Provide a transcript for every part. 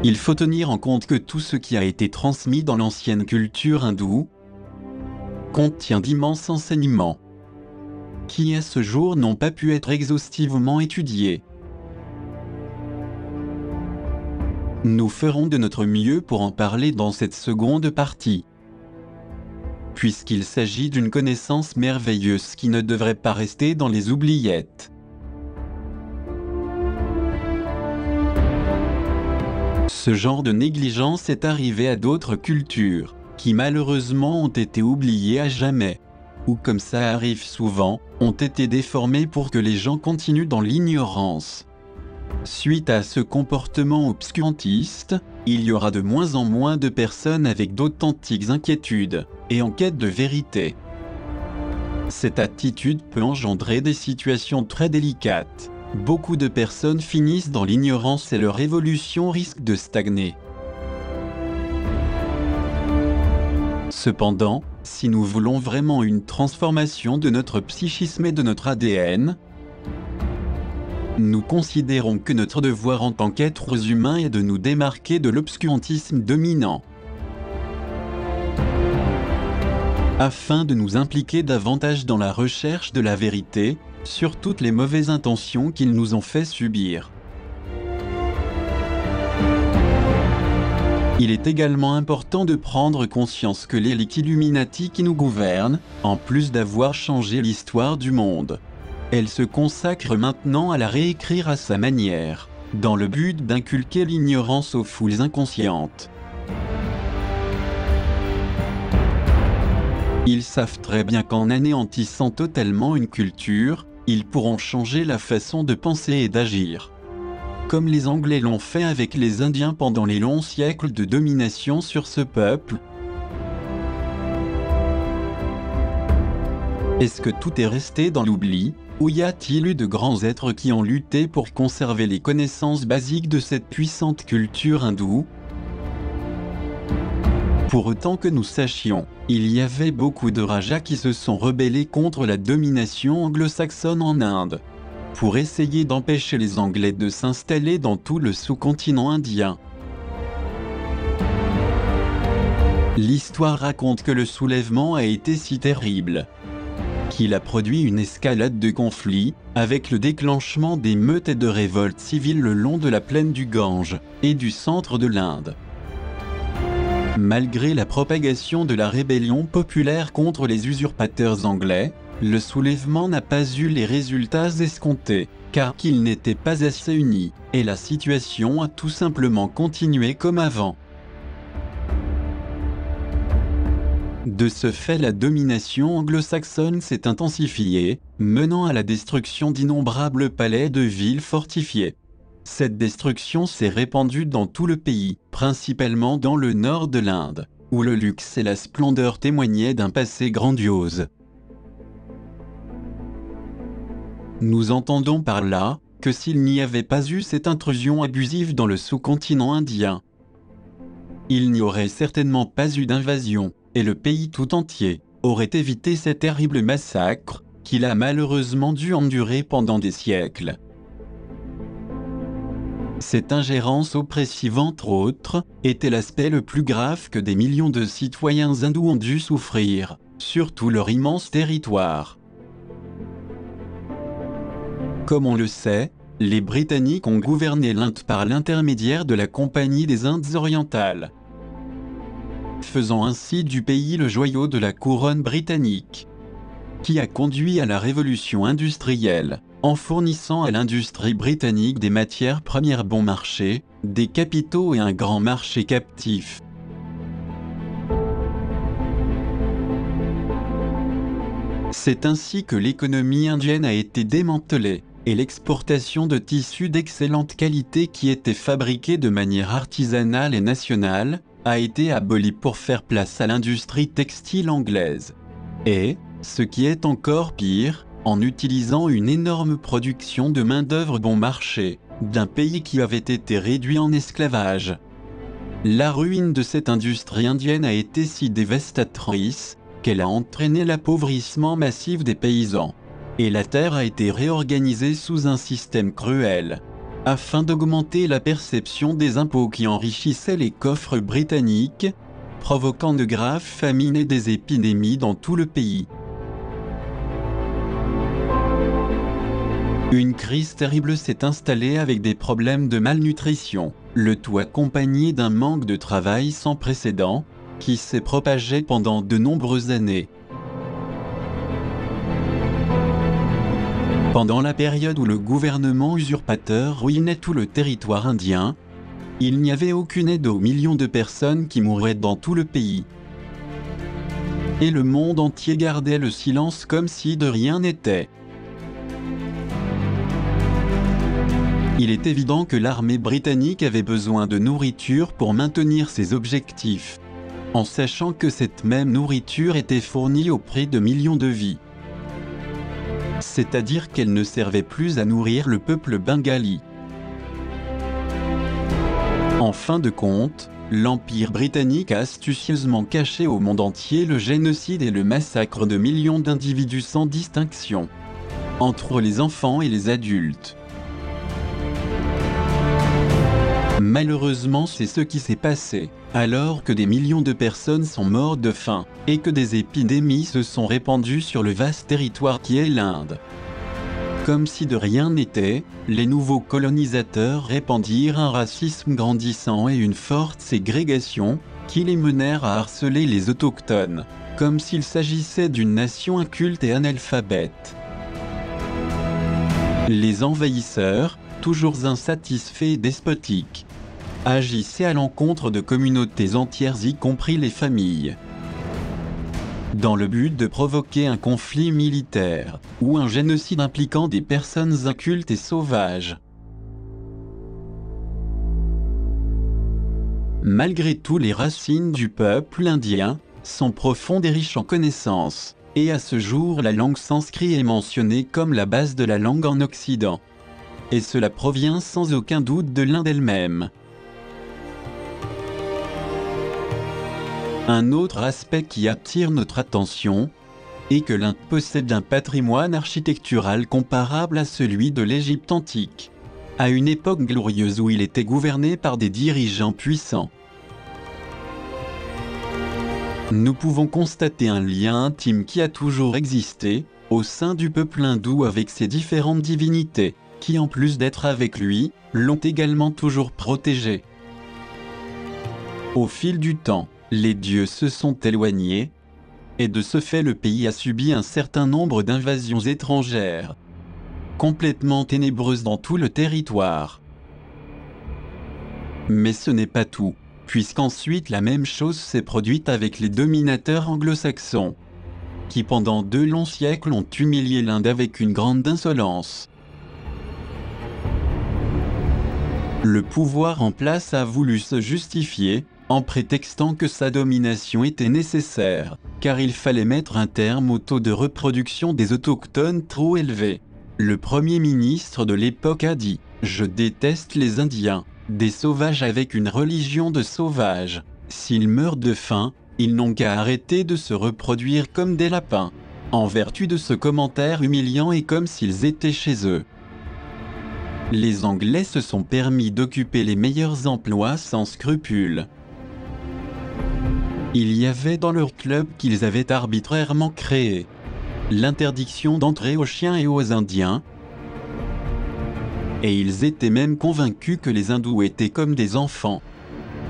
Il faut tenir en compte que tout ce qui a été transmis dans l'ancienne culture hindoue contient d'immenses enseignements qui à ce jour n'ont pas pu être exhaustivement étudiés. Nous ferons de notre mieux pour en parler dans cette seconde partie, puisqu'il s'agit d'une connaissance merveilleuse qui ne devrait pas rester dans les oubliettes. Ce genre de négligence est arrivé à d'autres cultures, qui malheureusement ont été oubliées à jamais, ou comme ça arrive souvent, ont été déformées pour que les gens continuent dans l'ignorance. Suite à ce comportement obscurantiste, il y aura de moins en moins de personnes avec d'authentiques inquiétudes, et en quête de vérité. Cette attitude peut engendrer des situations très délicates. Beaucoup de personnes finissent dans l'ignorance et leur évolution risque de stagner. Cependant, si nous voulons vraiment une transformation de notre psychisme et de notre ADN, nous considérons que notre devoir en tant qu'êtres humains est de nous démarquer de l'obscurantisme dominant, afin de nous impliquer davantage dans la recherche de la vérité, sur toutes les mauvaises intentions qu'ils nous ont fait subir. Il est également important de prendre conscience que l'élite Illuminati qui nous gouverne, en plus d'avoir changé l'histoire du monde, elle se consacre maintenant à la réécrire à sa manière, dans le but d'inculquer l'ignorance aux foules inconscientes. Ils savent très bien qu'en anéantissant totalement une culture, ils pourront changer la façon de penser et d'agir. Comme les Anglais l'ont fait avec les Indiens pendant les longs siècles de domination sur ce peuple. Est-ce que tout est resté dans l'oubli, ou y a-t-il eu de grands êtres qui ont lutté pour conserver les connaissances basiques de cette puissante culture hindoue ? Pour autant que nous sachions, il y avait beaucoup de Rajas qui se sont rebellés contre la domination anglo-saxonne en Inde, pour essayer d'empêcher les Anglais de s'installer dans tout le sous-continent indien. L'histoire raconte que le soulèvement a été si terrible qu'il a produit une escalade de conflits, avec le déclenchement d'émeutes et de révoltes civiles le long de la plaine du Gange et du centre de l'Inde. Malgré la propagation de la rébellion populaire contre les usurpateurs anglais, le soulèvement n'a pas eu les résultats escomptés, car qu'il n'était pas assez uni, et la situation a tout simplement continué comme avant. De ce fait, la domination anglo-saxonne s'est intensifiée, menant à la destruction d'innombrables palais et de villes fortifiées. Cette destruction s'est répandue dans tout le pays, principalement dans le nord de l'Inde, où le luxe et la splendeur témoignaient d'un passé grandiose. Nous entendons par là que s'il n'y avait pas eu cette intrusion abusive dans le sous-continent indien, il n'y aurait certainement pas eu d'invasion, et le pays tout entier aurait évité ces terribles massacres qu'il a malheureusement dû endurer pendant des siècles. Cette ingérence oppressive entre autres était l'aspect le plus grave que des millions de citoyens hindous ont dû souffrir, sur tout leur immense territoire. Comme on le sait, les Britanniques ont gouverné l'Inde par l'intermédiaire de la Compagnie des Indes orientales, faisant ainsi du pays le joyau de la couronne britannique, qui a conduit à la révolution industrielle, en fournissant à l'industrie britannique des matières premières bon marché, des capitaux et un grand marché captif. C'est ainsi que l'économie indienne a été démantelée, et l'exportation de tissus d'excellente qualité qui étaient fabriqués de manière artisanale et nationale, a été abolie pour faire place à l'industrie textile anglaise. Et, ce qui est encore pire, en utilisant une énorme production de main-d'œuvre bon marché, d'un pays qui avait été réduit en esclavage. La ruine de cette industrie indienne a été si dévastatrice, qu'elle a entraîné l'appauvrissement massif des paysans. Et la terre a été réorganisée sous un système cruel, afin d'augmenter la perception des impôts qui enrichissaient les coffres britanniques, provoquant de graves famines et des épidémies dans tout le pays. Une crise terrible s'est installée avec des problèmes de malnutrition, le tout accompagné d'un manque de travail sans précédent, qui s'est propagé pendant de nombreuses années. Pendant la période où le gouvernement usurpateur ruinait tout le territoire indien, il n'y avait aucune aide aux millions de personnes qui mouraient dans tout le pays. Et le monde entier gardait le silence comme si de rien n'était. Il est évident que l'armée britannique avait besoin de nourriture pour maintenir ses objectifs, en sachant que cette même nourriture était fournie au prix de millions de vies. C'est-à-dire qu'elle ne servait plus à nourrir le peuple bengali. En fin de compte, l'Empire britannique a astucieusement caché au monde entier le génocide et le massacre de millions d'individus sans distinction, entre les enfants et les adultes. Malheureusement, c'est ce qui s'est passé, alors que des millions de personnes sont mortes de faim, et que des épidémies se sont répandues sur le vaste territoire qui est l'Inde. Comme si de rien n'était, les nouveaux colonisateurs répandirent un racisme grandissant et une forte ségrégation, qui les menèrent à harceler les autochtones, comme s'il s'agissait d'une nation inculte et analphabète. Les envahisseurs, toujours insatisfaits et despotiques, agissaient à l'encontre de communautés entières, y compris les familles, dans le but de provoquer un conflit militaire, ou un génocide impliquant des personnes incultes et sauvages. Malgré tout, les racines du peuple indien sont profondes et riches en connaissances, et à ce jour la langue sanskrit est mentionnée comme la base de la langue en Occident. Et cela provient sans aucun doute de l'Inde elle-même. Un autre aspect qui attire notre attention est que l'Inde possède un patrimoine architectural comparable à celui de l'Égypte antique, à une époque glorieuse où il était gouverné par des dirigeants puissants. Nous pouvons constater un lien intime qui a toujours existé au sein du peuple hindou avec ses différentes divinités, qui en plus d'être avec lui, l'ont également toujours protégé. Au fil du temps, les dieux se sont éloignés, et de ce fait le pays a subi un certain nombre d'invasions étrangères, complètement ténébreuses dans tout le territoire. Mais ce n'est pas tout, puisqu'ensuite la même chose s'est produite avec les dominateurs anglo-saxons, qui pendant 2 longs siècles ont humilié l'Inde avec une grande insolence. Le pouvoir en place a voulu se justifier, en prétextant que sa domination était nécessaire, car il fallait mettre un terme au taux de reproduction des autochtones trop élevé. Le premier ministre de l'époque a dit « Je déteste les Indiens, des sauvages avec une religion de sauvages. S'ils meurent de faim, ils n'ont qu'à arrêter de se reproduire comme des lapins. » En vertu de ce commentaire humiliant et comme s'ils étaient chez eux. Les Anglais se sont permis d'occuper les meilleurs emplois sans scrupules. Il y avait dans leur club qu'ils avaient arbitrairement créé l'interdiction d'entrer aux chiens et aux Indiens, et ils étaient même convaincus que les hindous étaient comme des enfants,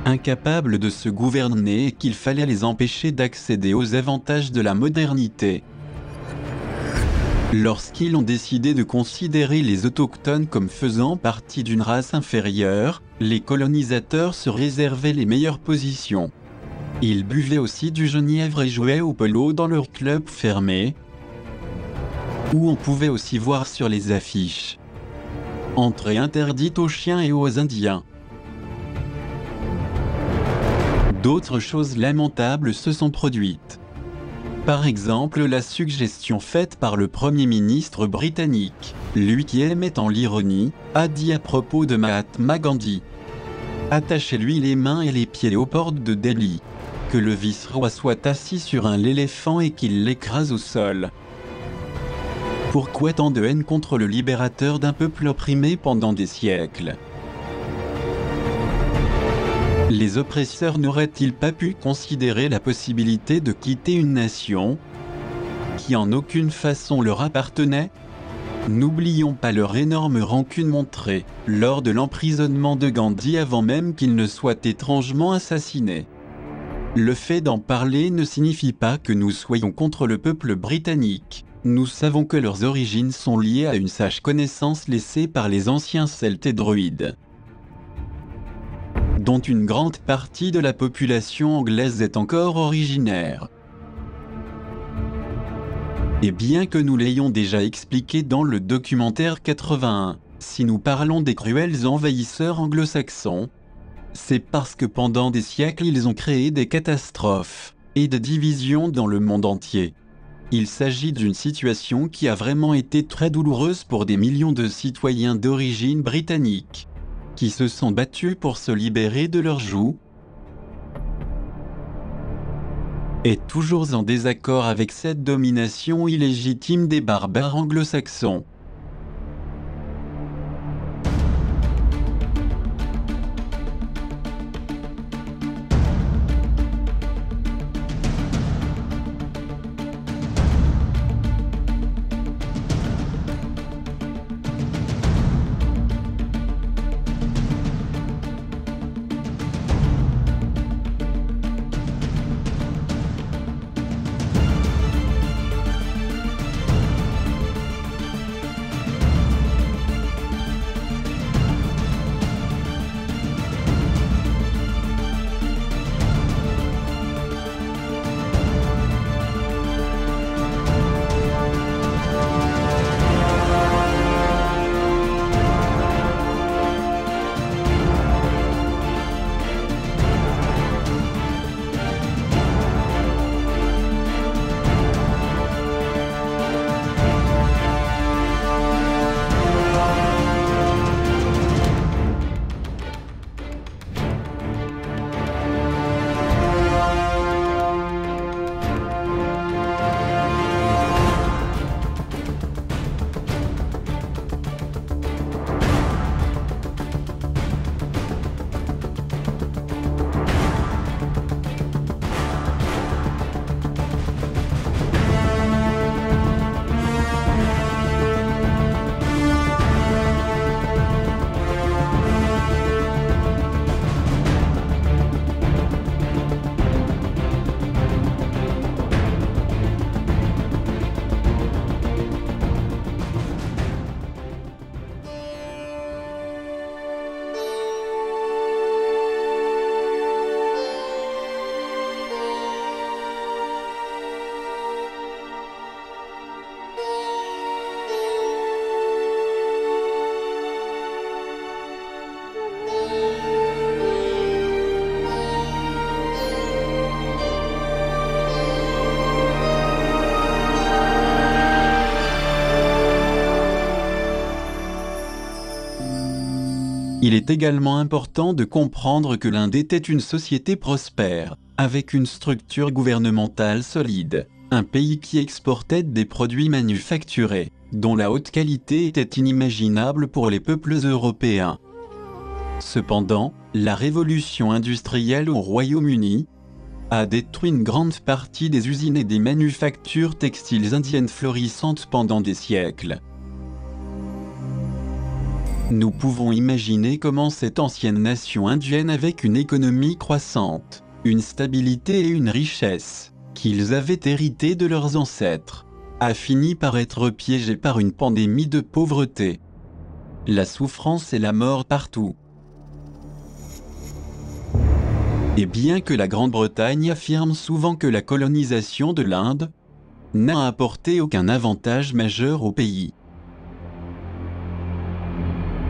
incapables de se gouverner et qu'il fallait les empêcher d'accéder aux avantages de la modernité. Lorsqu'ils ont décidé de considérer les autochtones comme faisant partie d'une race inférieure, les colonisateurs se réservaient les meilleures positions. Ils buvaient aussi du genièvre et jouaient au polo dans leur club fermé, où on pouvait aussi voir sur les affiches « Entrée interdite aux chiens et aux Indiens ». D'autres choses lamentables se sont produites. Par exemple, la suggestion faite par le Premier ministre britannique, lui qui aimait tant l'ironie, a dit à propos de Mahatma Gandhi « Attachez-lui les mains et les pieds aux portes de Delhi, que le vice-roi soit assis sur un éléphant et qu'il l'écrase au sol. » Pourquoi tant de haine contre le libérateur d'un peuple opprimé pendant des siècles? Les oppresseurs n'auraient-ils pas pu considérer la possibilité de quitter une nation qui en aucune façon leur appartenait? N'oublions pas leur énorme rancune montrée lors de l'emprisonnement de Gandhi avant même qu'il ne soit étrangement assassiné. Le fait d'en parler ne signifie pas que nous soyons contre le peuple britannique. Nous savons que leurs origines sont liées à une sage connaissance laissée par les anciens Celtes et Druides, dont une grande partie de la population anglaise est encore originaire. Et bien que nous l'ayons déjà expliqué dans le documentaire 81, si nous parlons des cruels envahisseurs anglo-saxons, c'est parce que pendant des siècles ils ont créé des catastrophes et des divisions dans le monde entier. Il s'agit d'une situation qui a vraiment été très douloureuse pour des millions de citoyens d'origine britannique, qui se sont battus pour se libérer de leur joug, et toujours en désaccord avec cette domination illégitime des barbares anglo-saxons. Il est également important de comprendre que l'Inde était une société prospère, avec une structure gouvernementale solide, un pays qui exportait des produits manufacturés, dont la haute qualité était inimaginable pour les peuples européens. Cependant, la révolution industrielle au Royaume-Uni a détruit une grande partie des usines et des manufactures textiles indiennes florissantes pendant des siècles. Nous pouvons imaginer comment cette ancienne nation indienne, avec une économie croissante, une stabilité et une richesse qu'ils avaient héritée de leurs ancêtres, a fini par être piégée par une pandémie de pauvreté, la souffrance et la mort partout. Et bien que la Grande-Bretagne affirme souvent que la colonisation de l'Inde n'a apporté aucun avantage majeur au pays,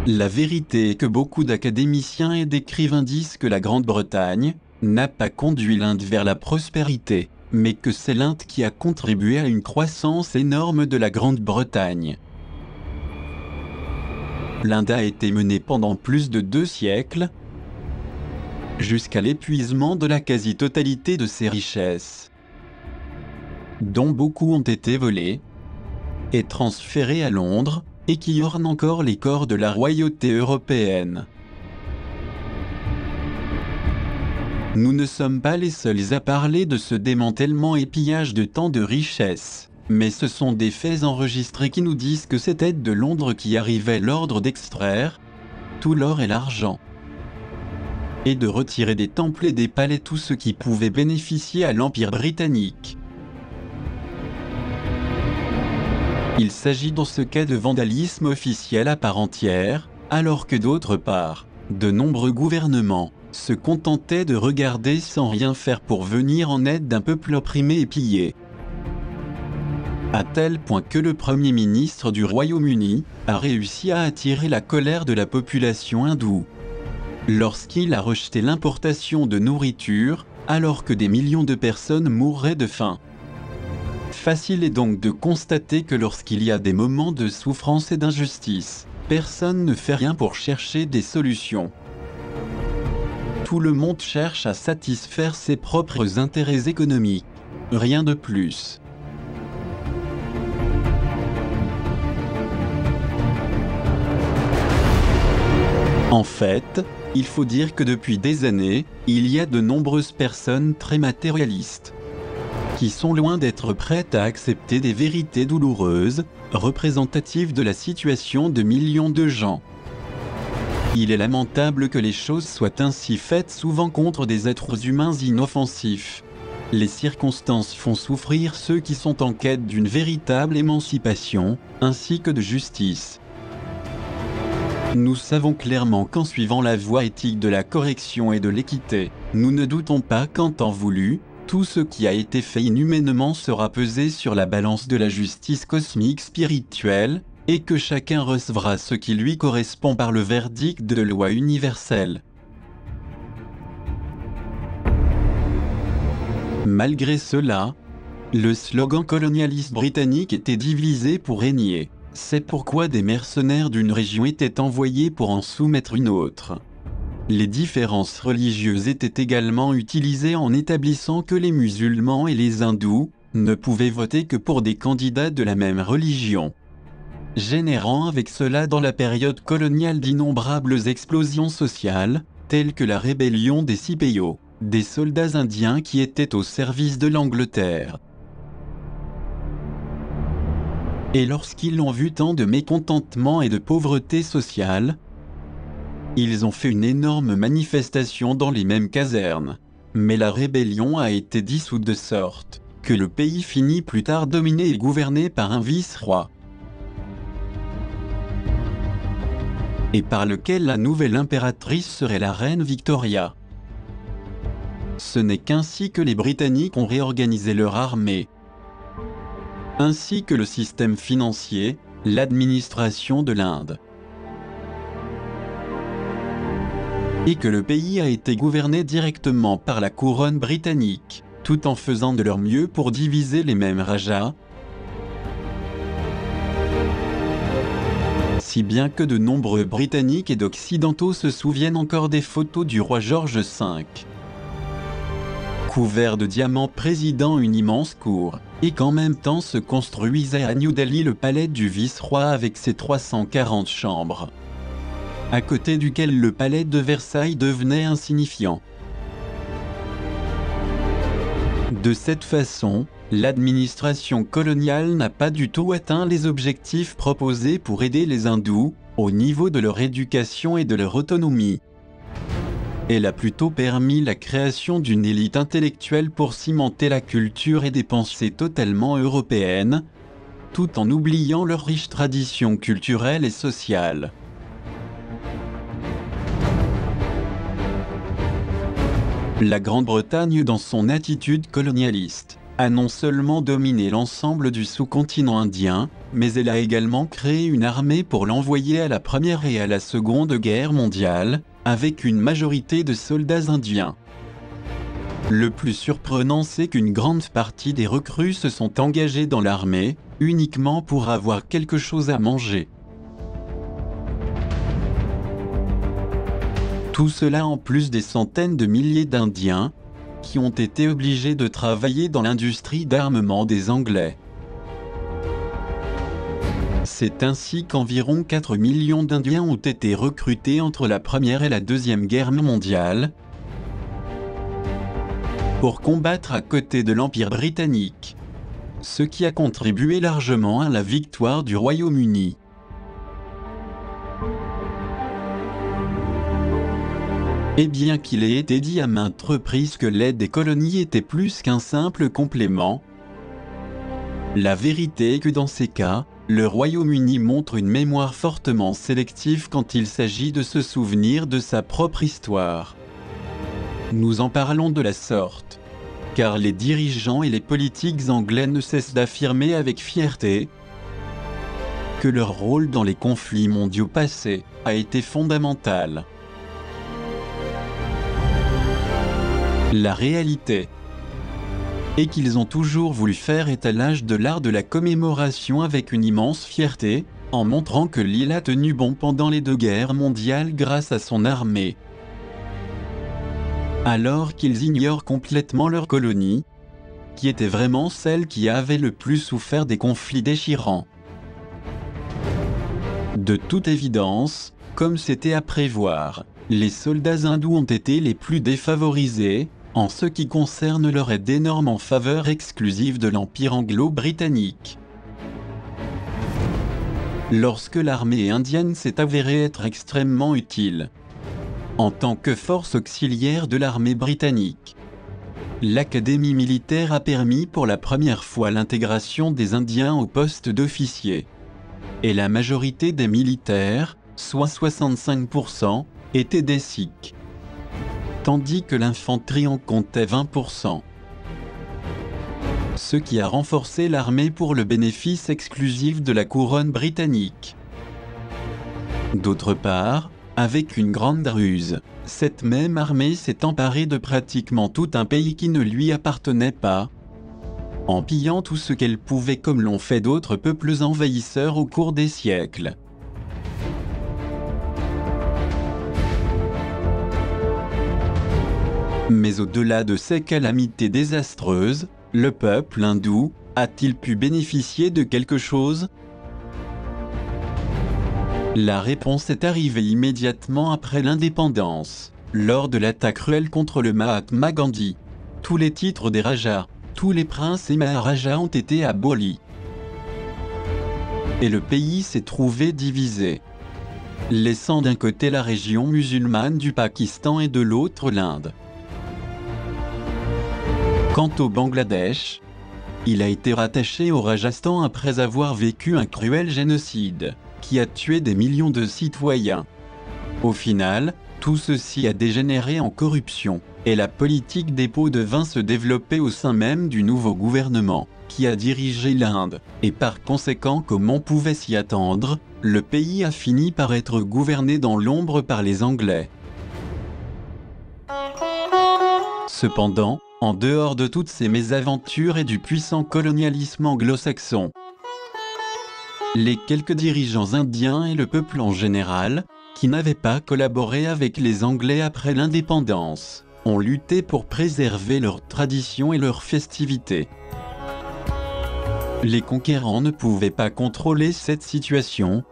la vérité est que beaucoup d'académiciens et d'écrivains disent que la Grande-Bretagne n'a pas conduit l'Inde vers la prospérité, mais que c'est l'Inde qui a contribué à une croissance énorme de la Grande-Bretagne. L'Inde a été menée pendant plus de 2 siècles, jusqu'à l'épuisement de la quasi-totalité de ses richesses, dont beaucoup ont été volées, et transférés à Londres, et qui ornent encore les corps de la royauté européenne. Nous ne sommes pas les seuls à parler de ce démantèlement et pillage de tant de richesses, mais ce sont des faits enregistrés qui nous disent que c'était de Londres qui arrivait l'ordre d'extraire tout l'or et l'argent, et de retirer des temples et des palais tout ce qui pouvait bénéficier à l'Empire britannique. Il s'agit dans ce cas de vandalisme officiel à part entière, alors que d'autre part, de nombreux gouvernements se contentaient de regarder sans rien faire pour venir en aide d'un peuple opprimé et pillé. À tel point que le Premier ministre du Royaume-Uni a réussi à attirer la colère de la population hindoue lorsqu'il a rejeté l'importation de nourriture, alors que des millions de personnes mourraient de faim. Facile est donc de constater que lorsqu'il y a des moments de souffrance et d'injustice, personne ne fait rien pour chercher des solutions. Tout le monde cherche à satisfaire ses propres intérêts économiques. Rien de plus. En fait, il faut dire que depuis des années, il y a de nombreuses personnes très matérialistes qui sont loin d'être prêtes à accepter des vérités douloureuses, représentatives de la situation de millions de gens. Il est lamentable que les choses soient ainsi faites souvent contre des êtres humains inoffensifs. Les circonstances font souffrir ceux qui sont en quête d'une véritable émancipation, ainsi que de justice. Nous savons clairement qu'en suivant la voie éthique de la correction et de l'équité, nous ne doutons pas qu'en temps voulu, tout ce qui a été fait inhumainement sera pesé sur la balance de la justice cosmique spirituelle, et que chacun recevra ce qui lui correspond par le verdict de loi universelle. Malgré cela, le slogan colonialiste britannique était divisé pour régner. C'est pourquoi des mercenaires d'une région étaient envoyés pour en soumettre une autre. Les différences religieuses étaient également utilisées en établissant que les musulmans et les hindous ne pouvaient voter que pour des candidats de la même religion, générant avec cela dans la période coloniale d'innombrables explosions sociales, telles que la rébellion des Cipayos, des soldats indiens qui étaient au service de l'Angleterre. Et lorsqu'ils ont vu tant de mécontentement et de pauvreté sociale, ils ont fait une énorme manifestation dans les mêmes casernes. Mais la rébellion a été dissoute de sorte que le pays finit plus tard dominé et gouverné par un vice-roi, et par lequel la nouvelle impératrice serait la reine Victoria. Ce n'est qu'ainsi que les Britanniques ont réorganisé leur armée, ainsi que le système financier, l'administration de l'Inde, et que le pays a été gouverné directement par la couronne britannique, tout en faisant de leur mieux pour diviser les mêmes rajas, si bien que de nombreux Britanniques et d'Occidentaux se souviennent encore des photos du roi George V, couvert de diamants présidant une immense cour, et qu'en même temps se construisait à New Delhi le palais du vice-roi avec ses 340 chambres, à côté duquel le palais de Versailles devenait insignifiant. De cette façon, l'administration coloniale n'a pas du tout atteint les objectifs proposés pour aider les hindous, au niveau de leur éducation et de leur autonomie. Elle a plutôt permis la création d'une élite intellectuelle pour cimenter la culture et des pensées totalement européennes, tout en oubliant leurs riches traditions culturelles et sociales. La Grande-Bretagne, dans son attitude colonialiste, a non seulement dominé l'ensemble du sous-continent indien, mais elle a également créé une armée pour l'envoyer à la Première et à la Seconde Guerre mondiale, avec une majorité de soldats indiens. Le plus surprenant, c'est qu'une grande partie des recrues se sont engagés dans l'armée, uniquement pour avoir quelque chose à manger. Tout cela en plus des centaines de milliers d'Indiens, qui ont été obligés de travailler dans l'industrie d'armement des Anglais. C'est ainsi qu'environ 4 millions d'Indiens ont été recrutés entre la Première et la Deuxième Guerre mondiale pour combattre à côté de l'Empire britannique, ce qui a contribué largement à la victoire du Royaume-Uni. Et bien qu'il ait été dit à maintes reprises que l'aide des colonies était plus qu'un simple complément, la vérité est que dans ces cas, le Royaume-Uni montre une mémoire fortement sélective quand il s'agit de se souvenir de sa propre histoire. Nous en parlons de la sorte, car les dirigeants et les politiques anglais ne cessent d'affirmer avec fierté que leur rôle dans les conflits mondiaux passés a été fondamental. La réalité est qu'ils ont toujours voulu faire étalage de l'art de la commémoration avec une immense fierté, en montrant que l'île a tenu bon pendant les 2 guerres mondiales grâce à son armée. Alors qu'ils ignorent complètement leur colonie, qui était vraiment celle qui avait le plus souffert des conflits déchirants. De toute évidence, comme c'était à prévoir, les soldats hindous ont été les plus défavorisés, en ce qui concerne leur aide énorme en faveur exclusive de l'Empire anglo-britannique. Lorsque l'armée indienne s'est avérée être extrêmement utile, en tant que force auxiliaire de l'armée britannique, l'académie militaire a permis pour la première fois l'intégration des Indiens au poste d'officier. Et la majorité des militaires, soit 65%, étaient des Sikhs, tandis que l'infanterie en comptait 20%. Ce qui a renforcé l'armée pour le bénéfice exclusif de la couronne britannique. D'autre part, avec une grande ruse, cette même armée s'est emparée de pratiquement tout un pays qui ne lui appartenait pas, en pillant tout ce qu'elle pouvait comme l'ont fait d'autres peuples envahisseurs au cours des siècles. Mais au-delà de ces calamités désastreuses, le peuple hindou a-t-il pu bénéficier de quelque chose ? La réponse est arrivée immédiatement après l'indépendance, lors de l'attaque cruelle contre le Mahatma Gandhi. Tous les titres des rajas, tous les princes et maharajas ont été abolis. Et le pays s'est trouvé divisé, laissant d'un côté la région musulmane du Pakistan et de l'autre l'Inde. Quant au Bangladesh, il a été rattaché au Rajasthan après avoir vécu un cruel génocide, qui a tué des millions de citoyens. Au final, tout ceci a dégénéré en corruption, et la politique des pots de vin se développait au sein même du nouveau gouvernement, qui a dirigé l'Inde, et par conséquent comme on pouvait s'y attendre, le pays a fini par être gouverné dans l'ombre par les Anglais. Cependant, en dehors de toutes ces mésaventures et du puissant colonialisme anglo-saxon, les quelques dirigeants indiens et le peuple en général, qui n'avaient pas collaboré avec les Anglais après l'indépendance, ont lutté pour préserver leurs traditions et leurs festivités. Les conquérants ne pouvaient pas contrôler cette situation,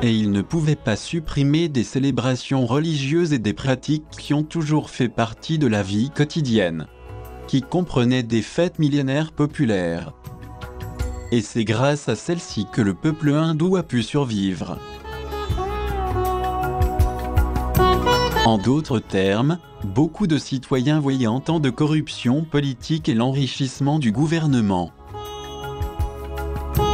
et ils ne pouvaient pas supprimer des célébrations religieuses et des pratiques qui ont toujours fait partie de la vie quotidienne, qui comprenaient des fêtes millénaires populaires. Et c'est grâce à celles-ci que le peuple hindou a pu survivre. En d'autres termes, beaucoup de citoyens voyant tant de corruption politique et l'enrichissement du gouvernement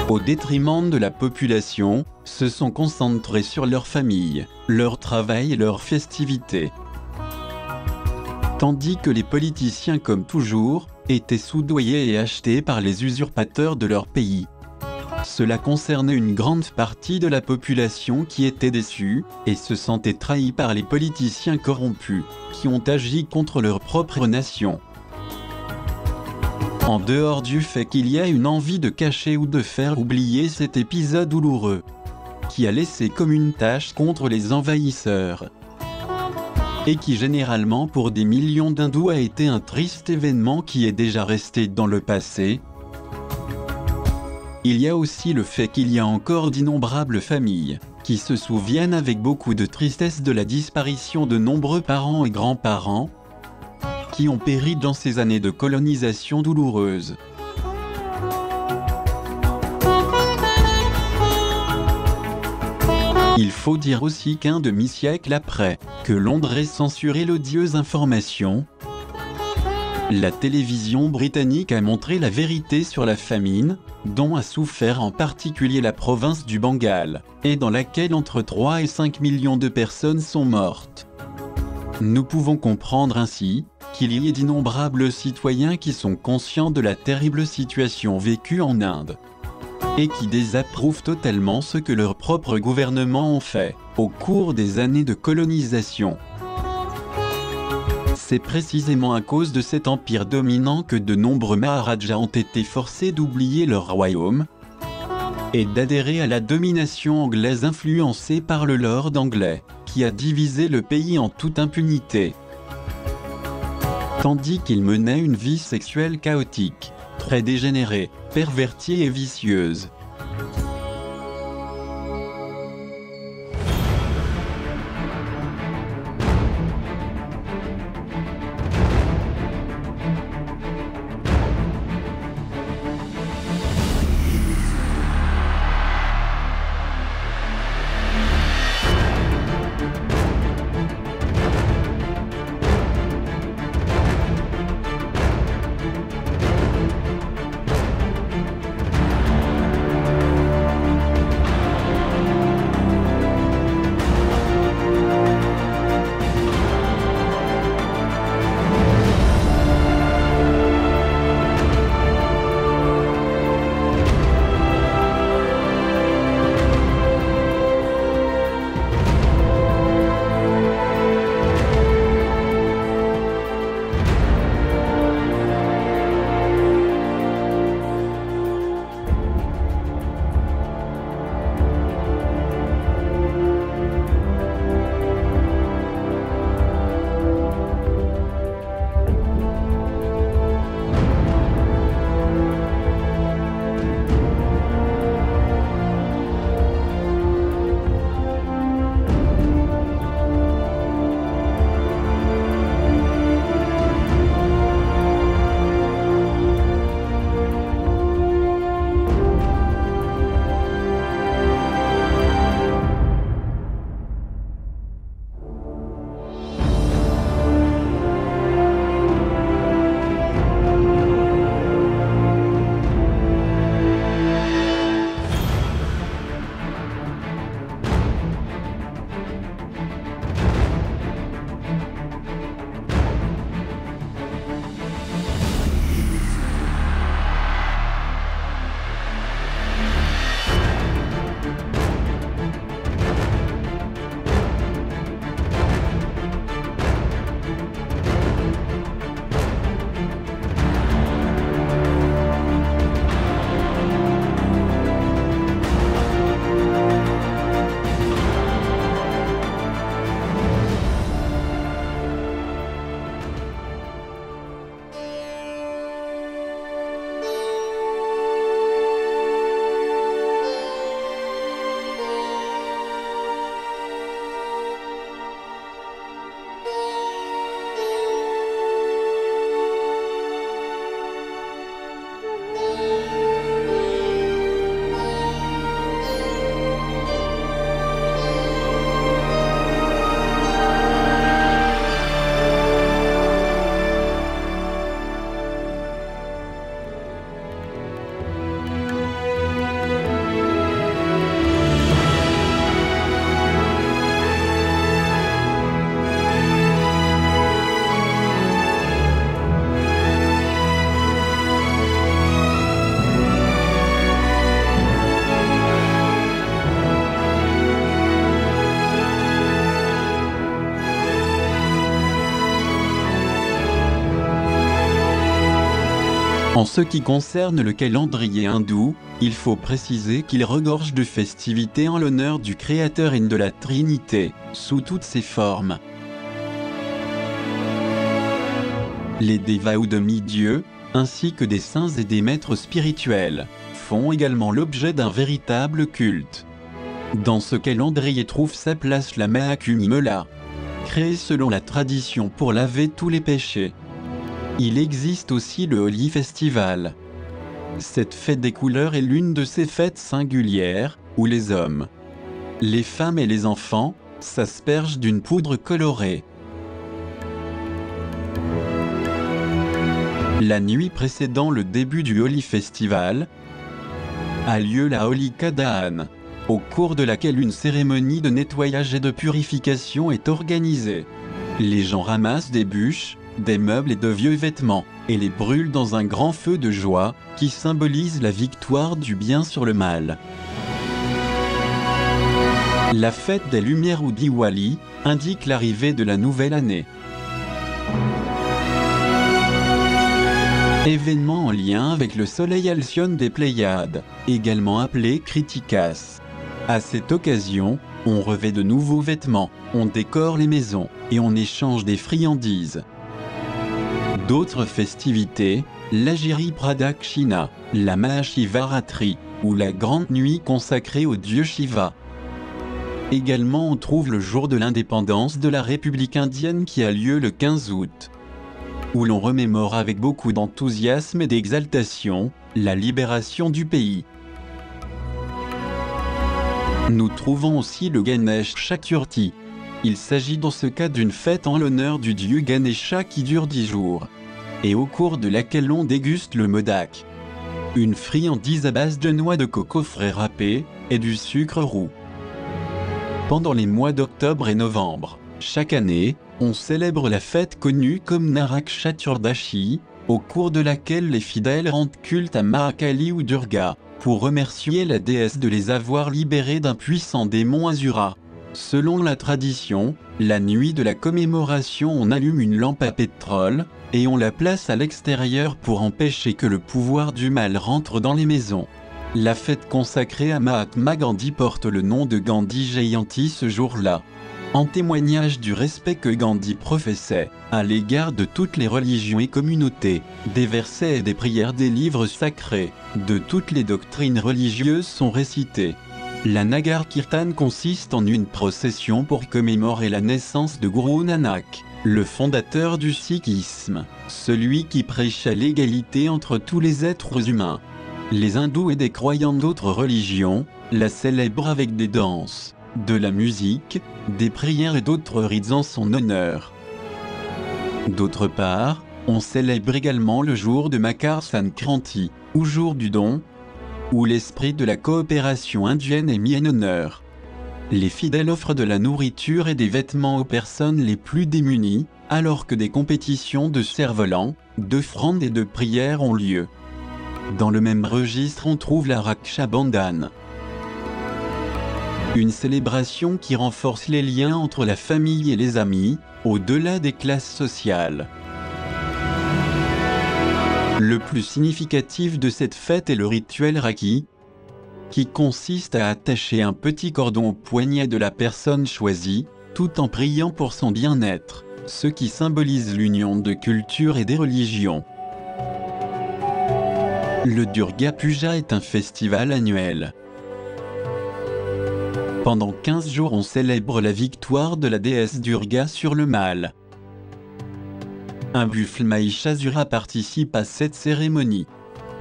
au détriment de la population, se sont concentrés sur leur famille, leur travail et leurs festivités. Tandis que les politiciens, comme toujours, étaient soudoyés et achetés par les usurpateurs de leur pays. Cela concernait une grande partie de la population qui était déçue et se sentait trahie par les politiciens corrompus, qui ont agi contre leur propre nation. En dehors du fait qu'il y a une envie de cacher ou de faire oublier cet épisode douloureux, qui a laissé comme une tache contre les envahisseurs, et qui généralement pour des millions d'Hindous a été un triste événement qui est déjà resté dans le passé, Il y a aussi le fait qu'il y a encore d'innombrables familles qui se souviennent avec beaucoup de tristesse de la disparition de nombreux parents et grands-parents qui ont péri dans ces années de colonisation douloureuse. Il faut dire aussi qu'un demi-siècle après que Londres ait censuré l'odieuse information, la télévision britannique a montré la vérité sur la famine, dont a souffert en particulier la province du Bengale, et dans laquelle entre 3 et 5 millions de personnes sont mortes. Nous pouvons comprendre ainsi qu'il y ait d'innombrables citoyens qui sont conscients de la terrible situation vécue en Inde et qui désapprouvent totalement ce que leurs propres gouvernements ont fait au cours des années de colonisation. C'est précisément à cause de cet empire dominant que de nombreux Maharajas ont été forcés d'oublier leur royaume et d'adhérer à la domination anglaise influencée par le lord anglais, qui a divisé le pays en toute impunité. Tandis qu'il menait une vie sexuelle chaotique, très dégénérée, pervertie et vicieuse. En ce qui concerne le calendrier hindou, il faut préciser qu'il regorge de festivités en l'honneur du Créateur et de la Trinité, sous toutes ses formes. Les dévas ou demi-dieux, ainsi que des saints et des maîtres spirituels, font également l'objet d'un véritable culte. Dans ce calendrier trouve sa place la Maha Kumbh Mela, créée selon la tradition pour laver tous les péchés. Il existe aussi le Holi Festival. Cette fête des couleurs est l'une de ces fêtes singulières, où les hommes, les femmes et les enfants s'aspergent d'une poudre colorée. La nuit précédant le début du Holi Festival, a lieu la Holika Dahan, au cours de laquelle une cérémonie de nettoyage et de purification est organisée. Les gens ramassent des bûches, des meubles et de vieux vêtements, et les brûlent dans un grand feu de joie, qui symbolise la victoire du bien sur le mal. La fête des Lumières ou Diwali indique l'arrivée de la nouvelle année. Événement en lien avec le soleil Alcyone des Pléiades, également appelé Kritikas. À cette occasion, on revêt de nouveaux vêtements, on décore les maisons, et on échange des friandises. D'autres festivités, l'Agiri Pradakshina, la Mahashivaratri, ou la grande nuit consacrée au dieu Shiva. Également on trouve le jour de l'indépendance de la République indienne qui a lieu le 15 août. Où l'on remémore avec beaucoup d'enthousiasme et d'exaltation, la libération du pays. Nous trouvons aussi le Ganesh Chaturthi. Il s'agit dans ce cas d'une fête en l'honneur du dieu Ganesha qui dure 10 jours, et au cours de laquelle on déguste le modak, une friandise à base de noix de coco frais râpées, et du sucre roux. Pendant les mois d'octobre et novembre, chaque année, on célèbre la fête connue comme Narak Chaturdashi, au cours de laquelle les fidèles rendent culte à Mahakali ou Durga, pour remercier la déesse de les avoir libérés d'un puissant démon Asura. Selon la tradition, la nuit de la commémoration on allume une lampe à pétrole, et on la place à l'extérieur pour empêcher que le pouvoir du mal rentre dans les maisons. La fête consacrée à Mahatma Gandhi porte le nom de Gandhi Jayanti ce jour-là, en témoignage du respect que Gandhi professait à l'égard de toutes les religions et communautés. Des versets et des prières des livres sacrés de toutes les doctrines religieuses sont récités. La Nagar Kirtan consiste en une procession pour commémorer la naissance de Guru Nanak, le fondateur du sikhisme, celui qui prêchait l'égalité entre tous les êtres humains. Les hindous et des croyants d'autres religions la célèbrent avec des danses, de la musique, des prières et d'autres rites en son honneur. D'autre part, on célèbre également le jour de Makar Sankranti, ou jour du don, où l'esprit de la coopération indienne est mis en honneur. Les fidèles offrent de la nourriture et des vêtements aux personnes les plus démunies, alors que des compétitions de cerfs-volants, d'offrandes et de prières ont lieu. Dans le même registre on trouve la Raksha Bandhan, une célébration qui renforce les liens entre la famille et les amis, au-delà des classes sociales. Le plus significatif de cette fête est le rituel Rakhi, qui consiste à attacher un petit cordon au poignet de la personne choisie, tout en priant pour son bien-être, ce qui symbolise l'union de cultures et des religions. Le Durga Puja est un festival annuel. Pendant 15 jours on célèbre la victoire de la déesse Durga sur le mal. Un buffle Mahishasura participe à cette cérémonie.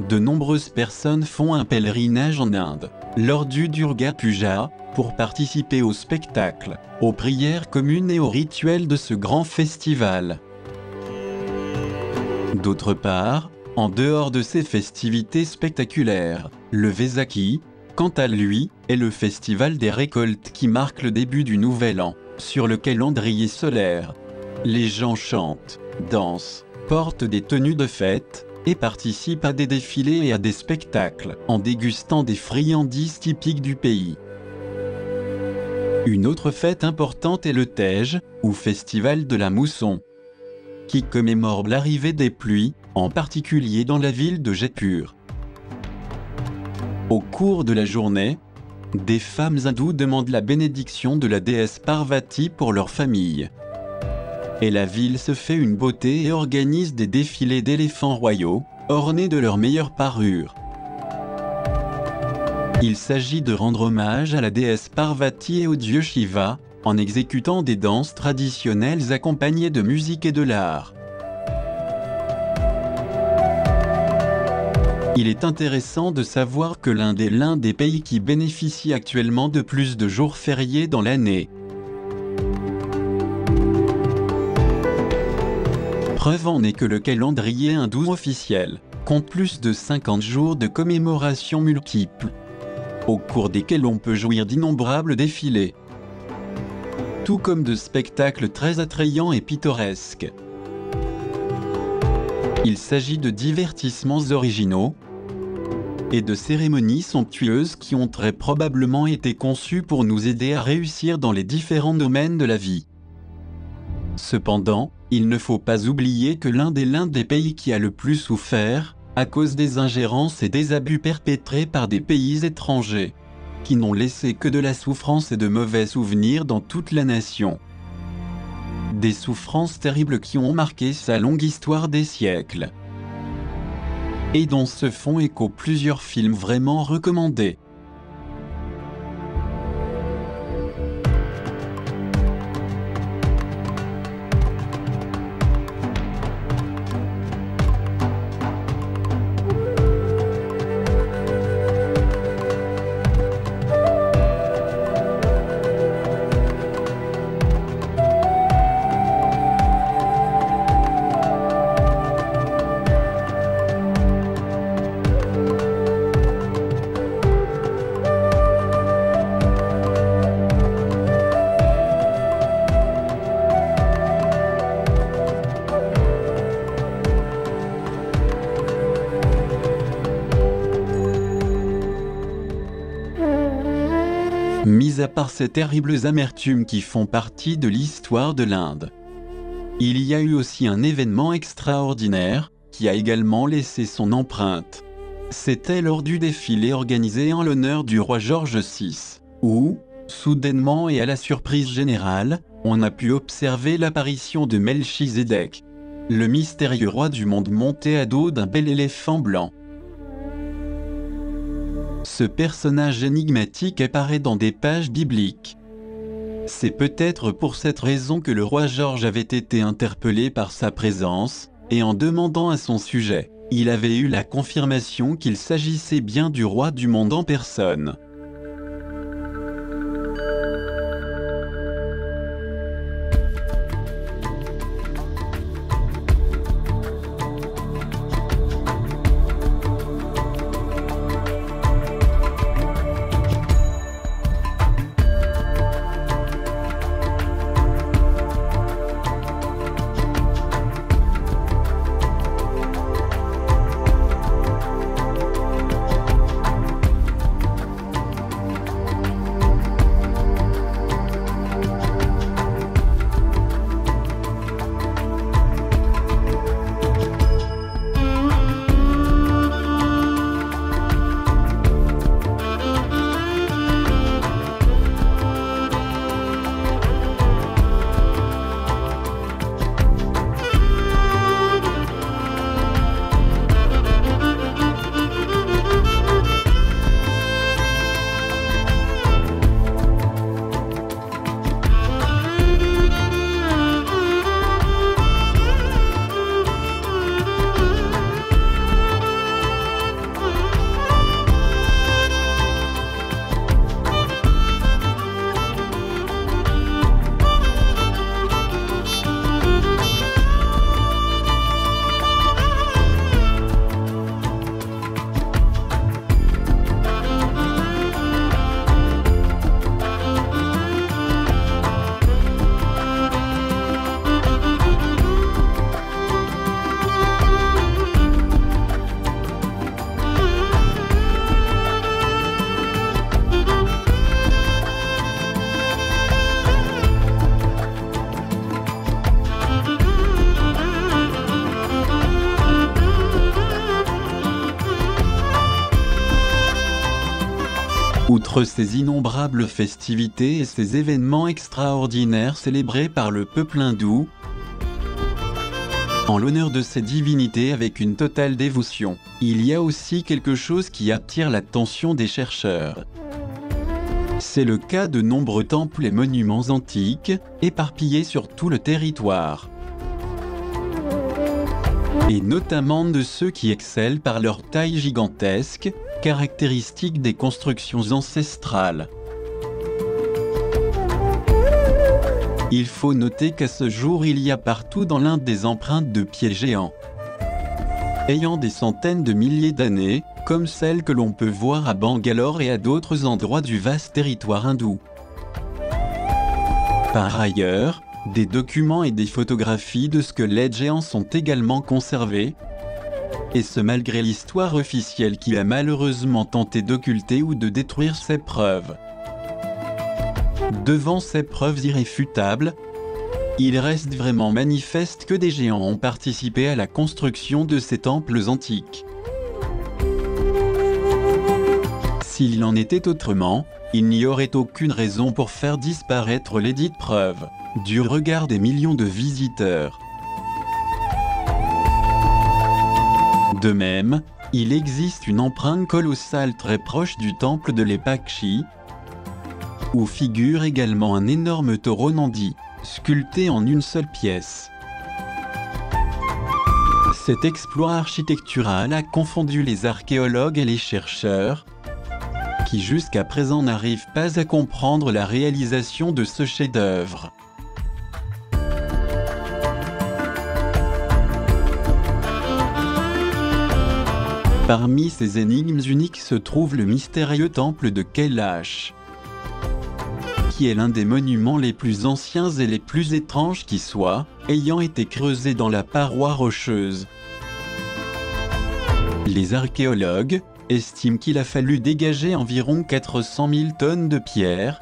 De nombreuses personnes font un pèlerinage en Inde, lors du Durga Puja, pour participer au spectacle, aux prières communes et aux rituels de ce grand festival. D'autre part, en dehors de ces festivités spectaculaires, le Vaisakhi, quant à lui, est le festival des récoltes qui marque le début du nouvel an, sur le calendrier solaire. Les gens chantent, dansent, portent des tenues de fête, et participent à des défilés et à des spectacles, en dégustant des friandises typiques du pays. Une autre fête importante est le Tej, ou festival de la mousson, qui commémore l'arrivée des pluies, en particulier dans la ville de Jaipur. Au cours de la journée, des femmes hindoues demandent la bénédiction de la déesse Parvati pour leur famille. Et la ville se fait une beauté et organise des défilés d'éléphants royaux, ornés de leurs meilleures parures. Il s'agit de rendre hommage à la déesse Parvati et au dieu Shiva, en exécutant des danses traditionnelles accompagnées de musique et de l'art. Il est intéressant de savoir que l'Inde est l'un des pays qui bénéficie actuellement de plus de jours fériés dans l'année. Preuve en est que le calendrier hindou officiel compte plus de 50 jours de commémorations multiples, au cours desquels on peut jouir d'innombrables défilés, tout comme de spectacles très attrayants et pittoresques. Il s'agit de divertissements originaux et de cérémonies somptueuses qui ont très probablement été conçues pour nous aider à réussir dans les différents domaines de la vie. Cependant, il ne faut pas oublier que l'Inde est l'un des pays qui a le plus souffert, à cause des ingérences et des abus perpétrés par des pays étrangers, qui n'ont laissé que de la souffrance et de mauvais souvenirs dans toute la nation. Des souffrances terribles qui ont marqué sa longue histoire des siècles, et dont se font écho plusieurs films vraiment recommandés. Mis à part ces terribles amertumes qui font partie de l'histoire de l'Inde, il y a eu aussi un événement extraordinaire qui a également laissé son empreinte. C'était lors du défilé organisé en l'honneur du roi George VI, où, soudainement et à la surprise générale, on a pu observer l'apparition de Melchizedek, le mystérieux roi du monde monté à dos d'un bel éléphant blanc. Ce personnage énigmatique apparaît dans des pages bibliques. C'est peut-être pour cette raison que le roi George avait été interpellé par sa présence, et en demandant à son sujet, il avait eu la confirmation qu'il s'agissait bien du roi du monde en personne. Outre ces innombrables festivités et ces événements extraordinaires célébrés par le peuple hindou, en l'honneur de ces divinités avec une totale dévotion. Il y a aussi quelque chose qui attire l'attention des chercheurs. C'est le cas de nombreux temples et monuments antiques, éparpillés sur tout le territoire. Et notamment de ceux qui excellent par leur taille gigantesque, caractéristique des constructions ancestrales. Il faut noter qu'à ce jour il y a partout dans l'Inde des empreintes de pieds géants, ayant des centaines de milliers d'années, comme celles que l'on peut voir à Bangalore et à d'autres endroits du vaste territoire hindou. Par ailleurs, des documents et des photographies de squelettes géants sont également conservés, et ce malgré l'histoire officielle qui a malheureusement tenté d'occulter ou de détruire ces preuves. Devant ces preuves irréfutables, il reste vraiment manifeste que des géants ont participé à la construction de ces temples antiques. S'il en était autrement, il n'y aurait aucune raison pour faire disparaître lesdites preuves du regard des millions de visiteurs. De même, il existe une empreinte colossale très proche du temple de Lepakshi, où figure également un énorme taureau Nandi, sculpté en une seule pièce. Cet exploit architectural a confondu les archéologues et les chercheurs, qui jusqu'à présent n'arrivent pas à comprendre la réalisation de ce chef-d'œuvre. Parmi ces énigmes uniques se trouve le mystérieux temple de Kailash, qui est l'un des monuments les plus anciens et les plus étranges qui soient, ayant été creusé dans la paroi rocheuse. Les archéologues estiment qu'il a fallu dégager environ 400 000 tonnes de pierre,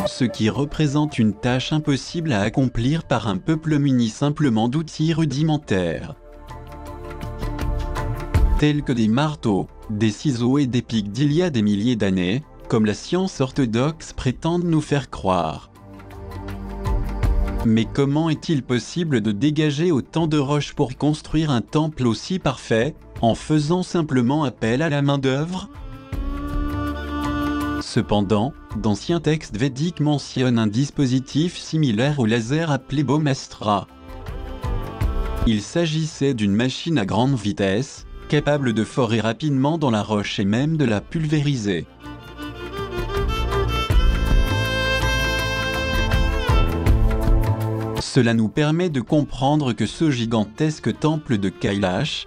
ce qui représente une tâche impossible à accomplir par un peuple muni simplement d'outils rudimentaires, tels que des marteaux, des ciseaux et des pics d'il y a des milliers d'années, comme la science orthodoxe prétend nous faire croire. Mais comment est-il possible de dégager autant de roches pour construire un temple aussi parfait, en faisant simplement appel à la main-d'œuvre? Cependant, d'anciens textes védiques mentionnent un dispositif similaire au laser appelé Bhaumastra. Il s'agissait d'une machine à grande vitesse, capable de forer rapidement dans la roche et même de la pulvériser. Cela nous permet de comprendre que ce gigantesque temple de Kailash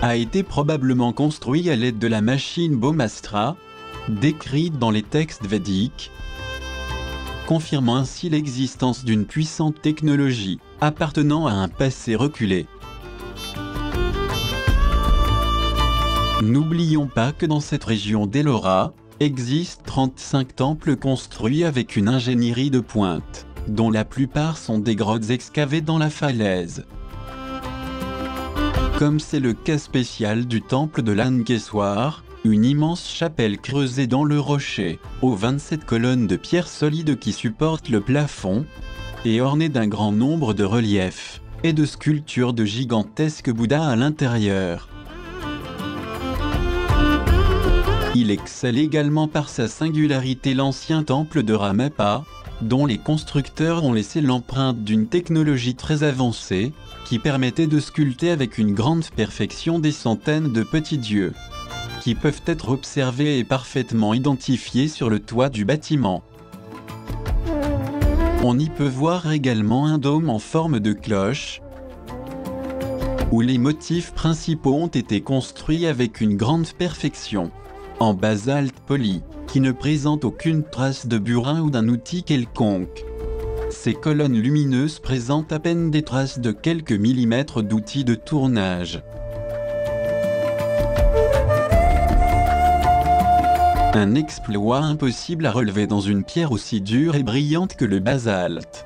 a été probablement construit à l'aide de la machine Bhaumastra, décrite dans les textes védiques, confirmant ainsi l'existence d'une puissante technologie appartenant à un passé reculé. N'oublions pas que dans cette région d'Ellora, existent 35 temples construits avec une ingénierie de pointe, dont la plupart sont des grottes excavées dans la falaise. Comme c'est le cas spécial du temple de Lankeswar, une immense chapelle creusée dans le rocher, aux 27 colonnes de pierre solide qui supportent le plafond, et ornée d'un grand nombre de reliefs et de sculptures de gigantesques Bouddhas à l'intérieur. Il excelle également par sa singularité l'ancien temple de Ramappa, dont les constructeurs ont laissé l'empreinte d'une technologie très avancée, qui permettait de sculpter avec une grande perfection des centaines de petits dieux, qui peuvent être observés et parfaitement identifiés sur le toit du bâtiment. On y peut voir également un dôme en forme de cloche, où les motifs principaux ont été construits avec une grande perfection, en basalte poli, qui ne présente aucune trace de burin ou d'un outil quelconque. Ces colonnes lumineuses présentent à peine des traces de quelques millimètres d'outils de tournage. Un exploit impossible à relever dans une pierre aussi dure et brillante que le basalte.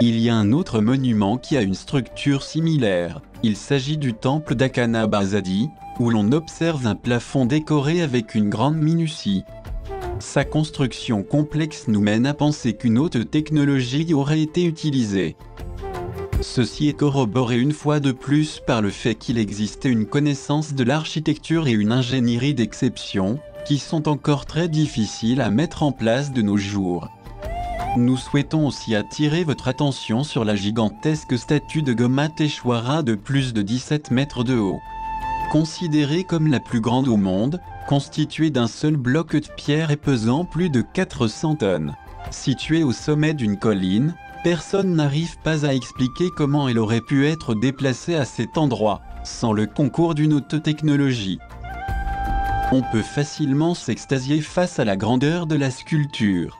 Il y a un autre monument qui a une structure similaire. Il s'agit du temple d'Akhanabazadi, où l'on observe un plafond décoré avec une grande minutie. Sa construction complexe nous mène à penser qu'une autre technologie aurait été utilisée. Ceci est corroboré une fois de plus par le fait qu'il existait une connaissance de l'architecture et une ingénierie d'exception, qui sont encore très difficiles à mettre en place de nos jours. Nous souhaitons aussi attirer votre attention sur la gigantesque statue de Goma Teshwara de plus de 17 mètres de haut. Considérée comme la plus grande au monde, constituée d'un seul bloc de pierre et pesant plus de 400 tonnes. Située au sommet d'une colline, personne n'arrive pas à expliquer comment elle aurait pu être déplacée à cet endroit, sans le concours d'une haute technologie. On peut facilement s'extasier face à la grandeur de la sculpture.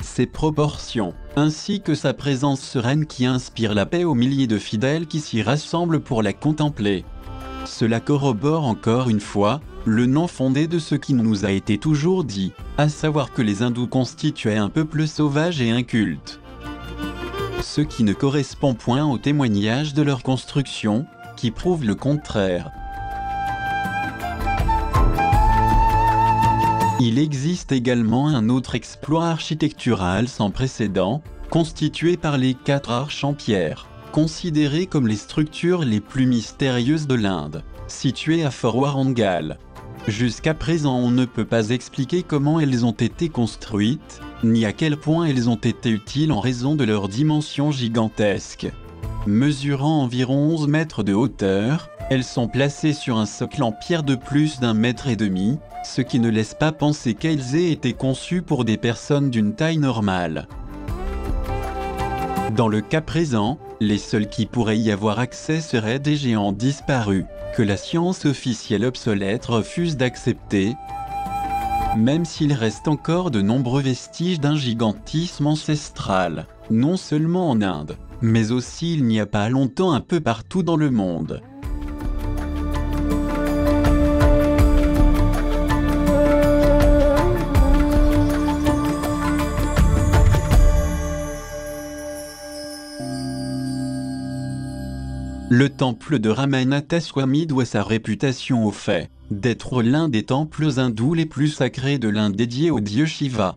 Ses proportions, ainsi que sa présence sereine qui inspire la paix aux milliers de fidèles qui s'y rassemblent pour la contempler. Cela corrobore encore une fois le non fondé de ce qui nous a été toujours dit, à savoir que les hindous constituaient un peuple sauvage et inculte. Ce qui ne correspond point au témoignage de leur construction, qui prouve le contraire. Il existe également un autre exploit architectural sans précédent, constitué par les 4 arches en pierre, considérées comme les structures les plus mystérieuses de l'Inde, situées à Fort Warangal. Jusqu'à présent, on ne peut pas expliquer comment elles ont été construites, ni à quel point elles ont été utiles en raison de leur dimension gigantesque. Mesurant environ 11 mètres de hauteur, elles sont placées sur un socle en pierre de plus d'1,5 mètre, ce qui ne laisse pas penser qu'elles aient été conçues pour des personnes d'une taille normale. Dans le cas présent, les seuls qui pourraient y avoir accès seraient des géants disparus, que la science officielle obsolète refuse d'accepter, même s'il reste encore de nombreux vestiges d'un gigantisme ancestral, non seulement en Inde, mais aussi il n'y a pas longtemps un peu partout dans le monde. Le temple de Ramanatha Swami doit sa réputation au fait d'être l'un des temples hindous les plus sacrés de l'Inde dédié au dieu Shiva.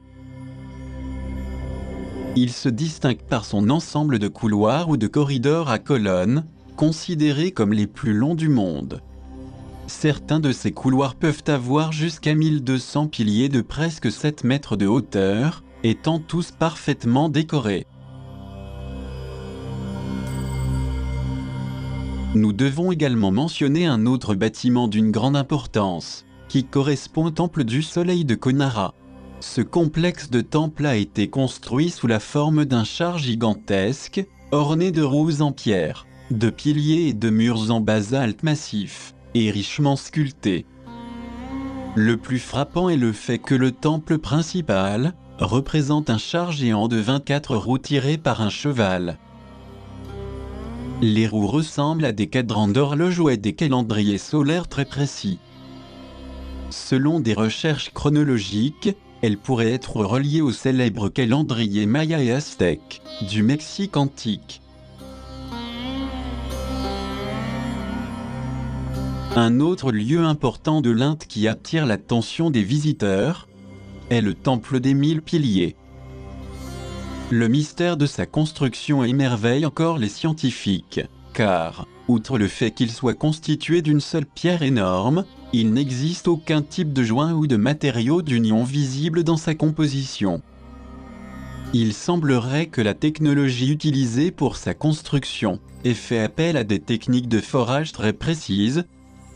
Il se distingue par son ensemble de couloirs ou de corridors à colonnes, considérés comme les plus longs du monde. Certains de ces couloirs peuvent avoir jusqu'à 1200 piliers de presque 7 mètres de hauteur, étant tous parfaitement décorés. Nous devons également mentionner un autre bâtiment d'une grande importance, qui correspond au temple du soleil de Konara. Ce complexe de temples a été construit sous la forme d'un char gigantesque, orné de roues en pierre, de piliers et de murs en basalte massif, et richement sculptés. Le plus frappant est le fait que le temple principal représente un char géant de 24 roues tiré par un cheval. Les roues ressemblent à des cadrans d'horloge ou à des calendriers solaires très précis. Selon des recherches chronologiques, elles pourraient être reliées au célèbre calendrier maya et aztèque du Mexique antique. Un autre lieu important de l'Inde qui attire l'attention des visiteurs est le temple des 1000 piliers. Le mystère de sa construction émerveille encore les scientifiques, car, outre le fait qu'il soit constitué d'une seule pierre énorme, il n'existe aucun type de joint ou de matériau d'union visible dans sa composition. Il semblerait que la technologie utilisée pour sa construction ait fait appel à des techniques de forage très précises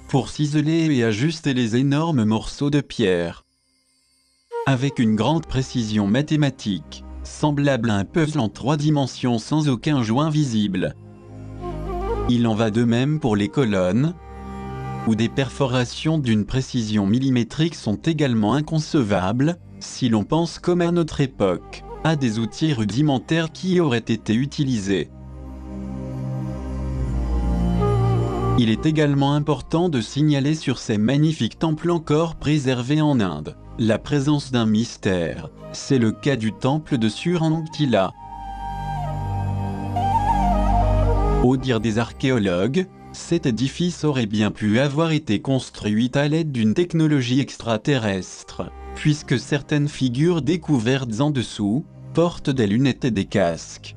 pour ciseler et ajuster les énormes morceaux de pierre. Avec une grande précision mathématique, semblable à un puzzle en 3 dimensions sans aucun joint visible. Il en va de même pour les colonnes, où des perforations d'une précision millimétrique sont également inconcevables, si l'on pense comme à notre époque, à des outils rudimentaires qui y auraient été utilisés. Il est également important de signaler sur ces magnifiques temples encore préservés en Inde la présence d'un mystère. C'est le cas du temple de Surangtila. Au dire des archéologues, cet édifice aurait bien pu avoir été construit à l'aide d'une technologie extraterrestre, puisque certaines figures découvertes en dessous portent des lunettes et des casques.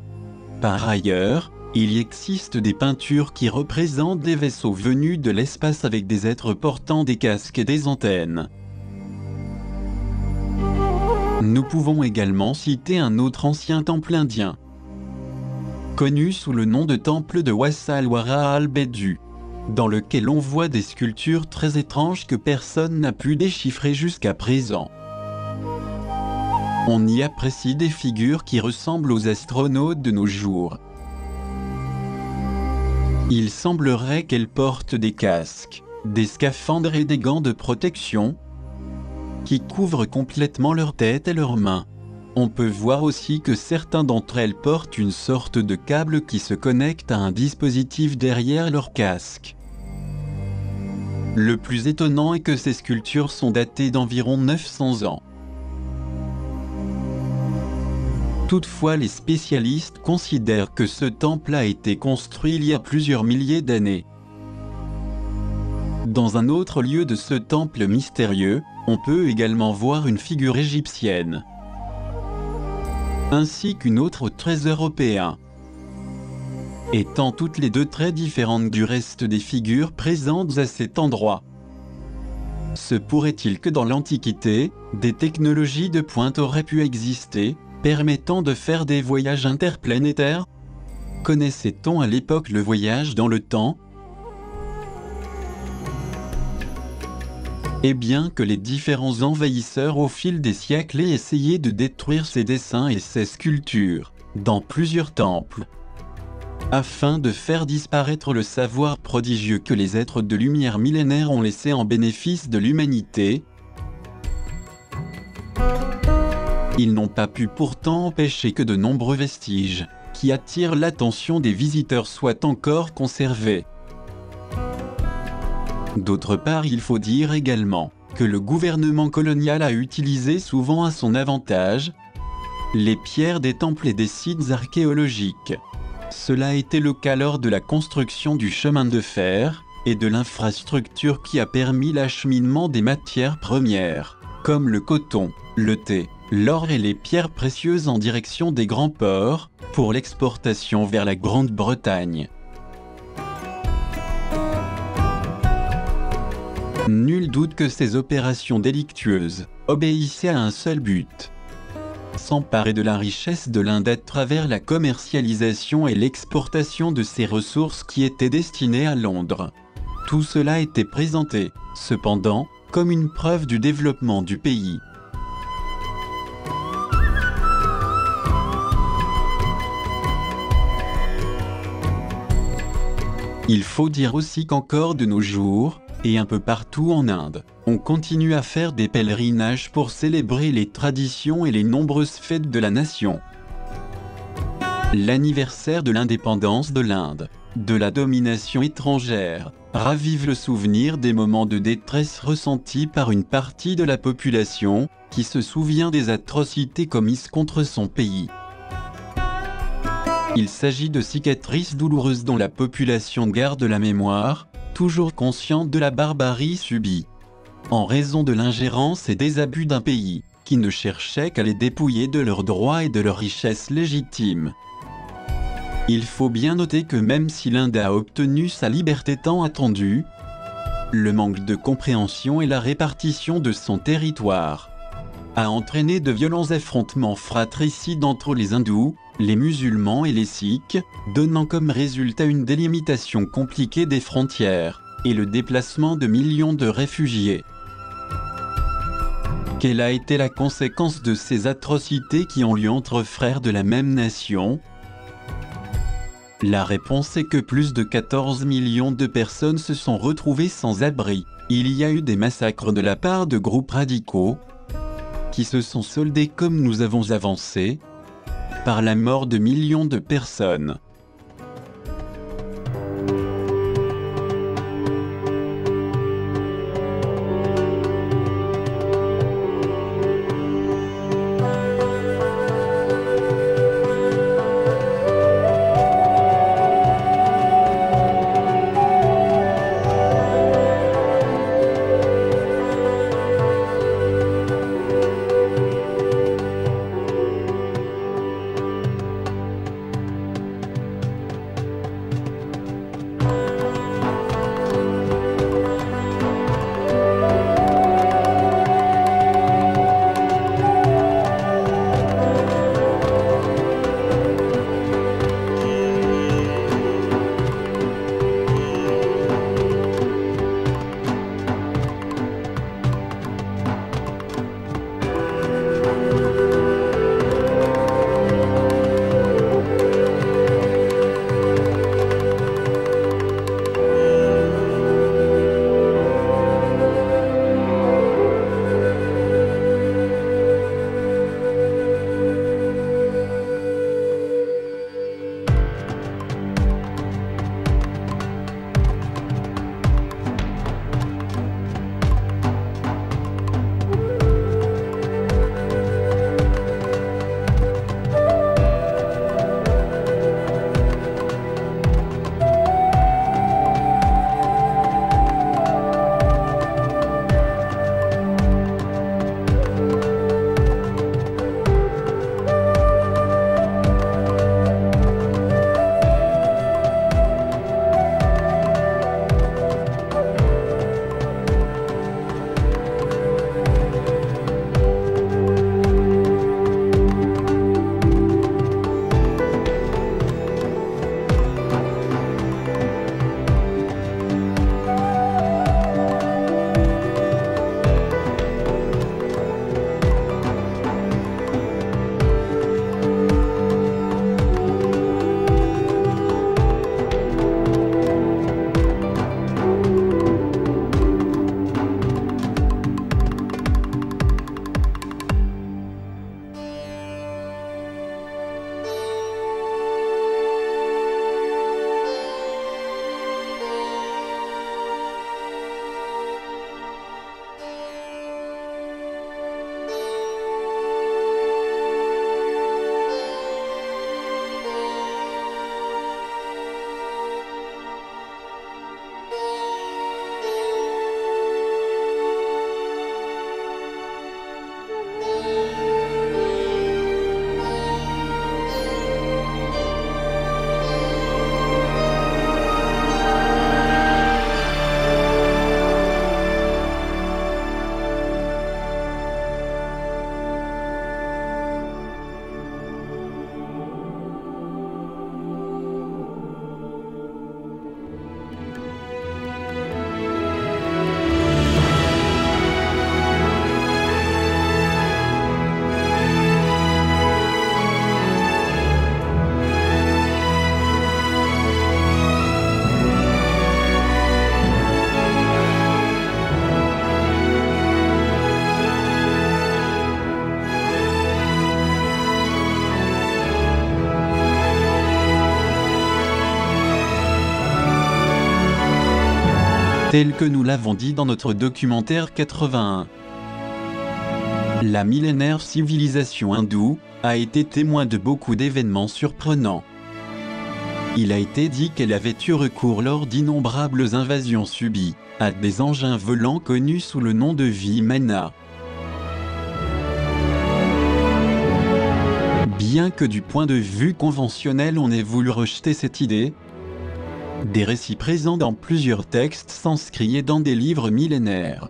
Par ailleurs, il existe des peintures qui représentent des vaisseaux venus de l'espace avec des êtres portant des casques et des antennes. Nous pouvons également citer un autre ancien temple indien, connu sous le nom de temple de Wassalwara al-Bedu, dans lequel on voit des sculptures très étranges que personne n'a pu déchiffrer jusqu'à présent. On y apprécie des figures qui ressemblent aux astronautes de nos jours. Il semblerait qu'elles portent des casques, des scaphandres et des gants de protection qui couvrent complètement leur tête et leurs mains. On peut voir aussi que certains d'entre elles portent une sorte de câble qui se connecte à un dispositif derrière leur casque. Le plus étonnant est que ces sculptures sont datées d'environ 900 ans. Toutefois, les spécialistes considèrent que ce temple a été construit il y a plusieurs milliers d'années. Dans un autre lieu de ce temple mystérieux, on peut également voir une figure égyptienne, ainsi qu'une autre très européenne, étant toutes les deux très différentes du reste des figures présentes à cet endroit. Se pourrait-il que dans l'Antiquité, des technologies de pointe auraient pu exister, permettant de faire des voyages interplanétaires? Connaissait-on à l'époque le voyage dans le temps? Et bien que les différents envahisseurs au fil des siècles aient essayé de détruire ces dessins et ces sculptures, dans plusieurs temples, afin de faire disparaître le savoir prodigieux que les êtres de lumière millénaires ont laissé en bénéfice de l'humanité, ils n'ont pas pu pourtant empêcher que de nombreux vestiges, qui attirent l'attention des visiteurs, soient encore conservés. D'autre part, il faut dire également que le gouvernement colonial a utilisé souvent à son avantage les pierres des temples et des sites archéologiques. Cela a été le cas lors de la construction du chemin de fer et de l'infrastructure qui a permis l'acheminement des matières premières, comme le coton, le thé, l'or et les pierres précieuses en direction des grands ports, pour l'exportation vers la Grande-Bretagne. Nul doute que ces opérations délictueuses obéissaient à un seul but: s'emparer de la richesse de l'Inde à travers la commercialisation et l'exportation de ces ressources qui étaient destinées à Londres. Tout cela était présenté, cependant, comme une preuve du développement du pays. Il faut dire aussi qu'encore de nos jours, et un peu partout en Inde, on continue à faire des pèlerinages pour célébrer les traditions et les nombreuses fêtes de la nation. L'anniversaire de l'indépendance de l'Inde, de la domination étrangère, ravive le souvenir des moments de détresse ressentis par une partie de la population, qui se souvient des atrocités commises contre son pays. Il s'agit de cicatrices douloureuses dont la population garde la mémoire, toujours consciente de la barbarie subie, en raison de l'ingérence et des abus d'un pays, qui ne cherchait qu'à les dépouiller de leurs droits et de leurs richesses légitimes. Il faut bien noter que même si l'Inde a obtenu sa liberté tant attendue, le manque de compréhension et la répartition de son territoire a entraîné de violents affrontements fratricides entre les hindous, les musulmans et les sikhs, donnant comme résultat une délimitation compliquée des frontières et le déplacement de millions de réfugiés. Quelle a été la conséquence de ces atrocités qui ont lieu entre frères de la même nation? La réponse est que plus de 14 millions de personnes se sont retrouvées sans abri. Il y a eu des massacres de la part de groupes radicaux qui se sont soldés, comme nous avons avancé, par la mort de millions de personnes. tel que nous l'avons dit dans notre documentaire 81. La millénaire civilisation hindoue a été témoin de beaucoup d'événements surprenants. Il a été dit qu'elle avait eu recours lors d'innombrables invasions subies à des engins volants connus sous le nom de Vimana. Bien que du point de vue conventionnel on ait voulu rejeter cette idée, des récits présents dans plusieurs textes sanscrits et dans des livres millénaires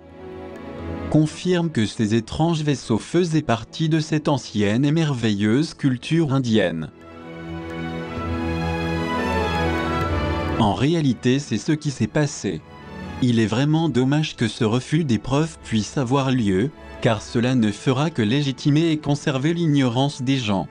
confirment que ces étranges vaisseaux faisaient partie de cette ancienne et merveilleuse culture indienne. En réalité, c'est ce qui s'est passé. Il est vraiment dommage que ce refus des preuves puisse avoir lieu, car cela ne fera que légitimer et conserver l'ignorance des gens.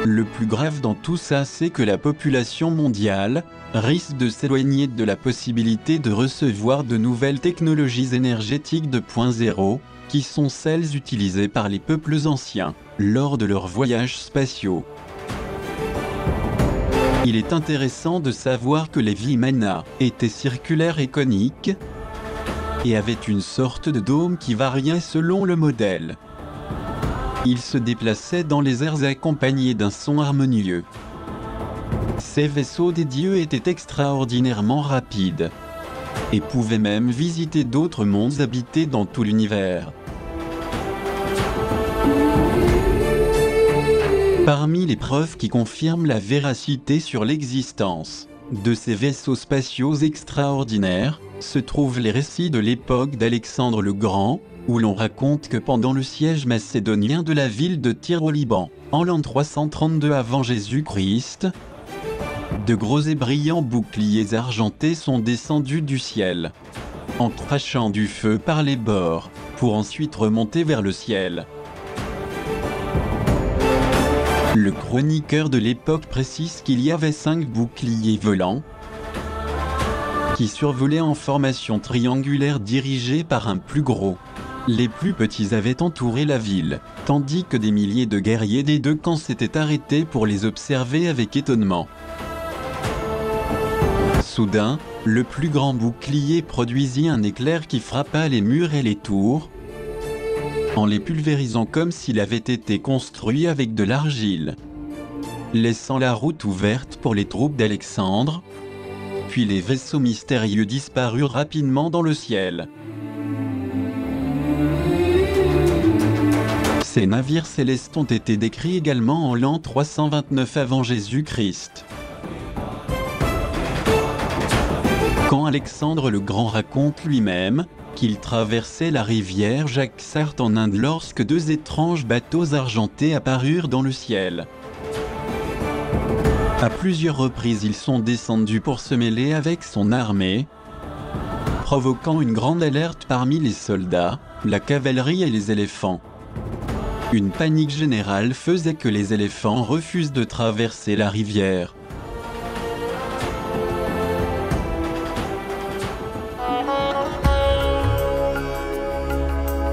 Le plus grave dans tout ça, c'est que la population mondiale risque de s'éloigner de la possibilité de recevoir de nouvelles technologies énergétiques 2.0, qui sont celles utilisées par les peuples anciens lors de leurs voyages spatiaux. Il est intéressant de savoir que les Vimana étaient circulaires et coniques et avaient une sorte de dôme qui variait selon le modèle. Ils se déplaçaient dans les airs accompagnés d'un son harmonieux. Ces vaisseaux des dieux étaient extraordinairement rapides et pouvaient même visiter d'autres mondes habités dans tout l'univers. Parmi les preuves qui confirment la véracité sur l'existence de ces vaisseaux spatiaux extraordinaires, se trouvent les récits de l'époque d'Alexandre le Grand, où l'on raconte que pendant le siège macédonien de la ville de Tyr au Liban, en l'an 332 avant Jésus-Christ, de gros et brillants boucliers argentés sont descendus du ciel, en crachant du feu par les bords, pour ensuite remonter vers le ciel. Le chroniqueur de l'époque précise qu'il y avait 5 boucliers volants qui survolaient en formation triangulaire dirigés par un plus gros. Les plus petits avaient entouré la ville, tandis que des milliers de guerriers des deux camps s'étaient arrêtés pour les observer avec étonnement. Soudain, le plus grand bouclier produisit un éclair qui frappa les murs et les tours, en les pulvérisant comme s'il avait été construit avec de l'argile, laissant la route ouverte pour les troupes d'Alexandre, puis les vaisseaux mystérieux disparurent rapidement dans le ciel. Ces navires célestes ont été décrits également en l'an 329 avant Jésus-Christ. Quand Alexandre le Grand raconte lui-même qu'il traversait la rivière Jaxart en Inde lorsque 2 étranges bateaux argentés apparurent dans le ciel. À plusieurs reprises, ils sont descendus pour se mêler avec son armée, provoquant une grande alerte parmi les soldats, la cavalerie et les éléphants. Une panique générale faisait que les éléphants refusent de traverser la rivière.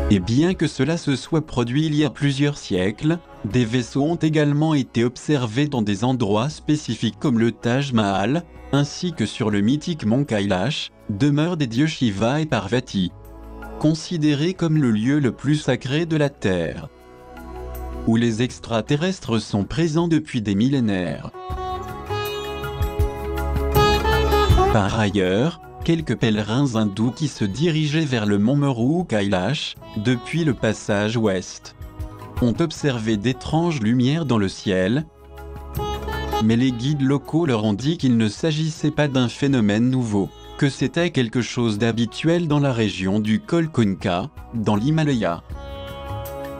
Et bien que cela se soit produit il y a plusieurs siècles, des vaisseaux ont également été observés dans des endroits spécifiques comme le Taj Mahal, ainsi que sur le mythique mont Kailash, demeure des dieux Shiva et Parvati, considéré comme le lieu le plus sacré de la Terre, où les extraterrestres sont présents depuis des millénaires. Par ailleurs, quelques pèlerins hindous qui se dirigeaient vers le mont Meru ou Kailash, depuis le passage ouest, ont observé d'étranges lumières dans le ciel, mais les guides locaux leur ont dit qu'il ne s'agissait pas d'un phénomène nouveau, que c'était quelque chose d'habituel dans la région du col Konka, dans l'Himalaya,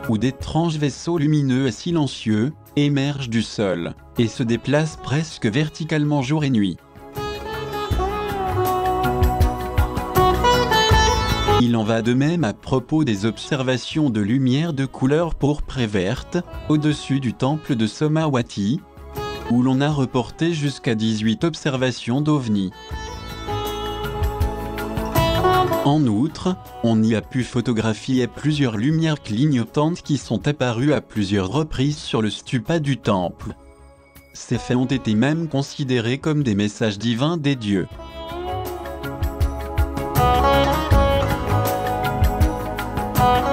où d'étranges vaisseaux lumineux et silencieux émergent du sol et se déplacent presque verticalement jour et nuit. Il en va de même à propos des observations de lumière de couleur pourpre et verte au-dessus du temple de Somawati, où l'on a reporté jusqu'à 18 observations d'OVNI. En outre, on y a pu photographier plusieurs lumières clignotantes qui sont apparues à plusieurs reprises sur le stupa du temple. Ces faits ont été même considérés comme des messages divins des dieux.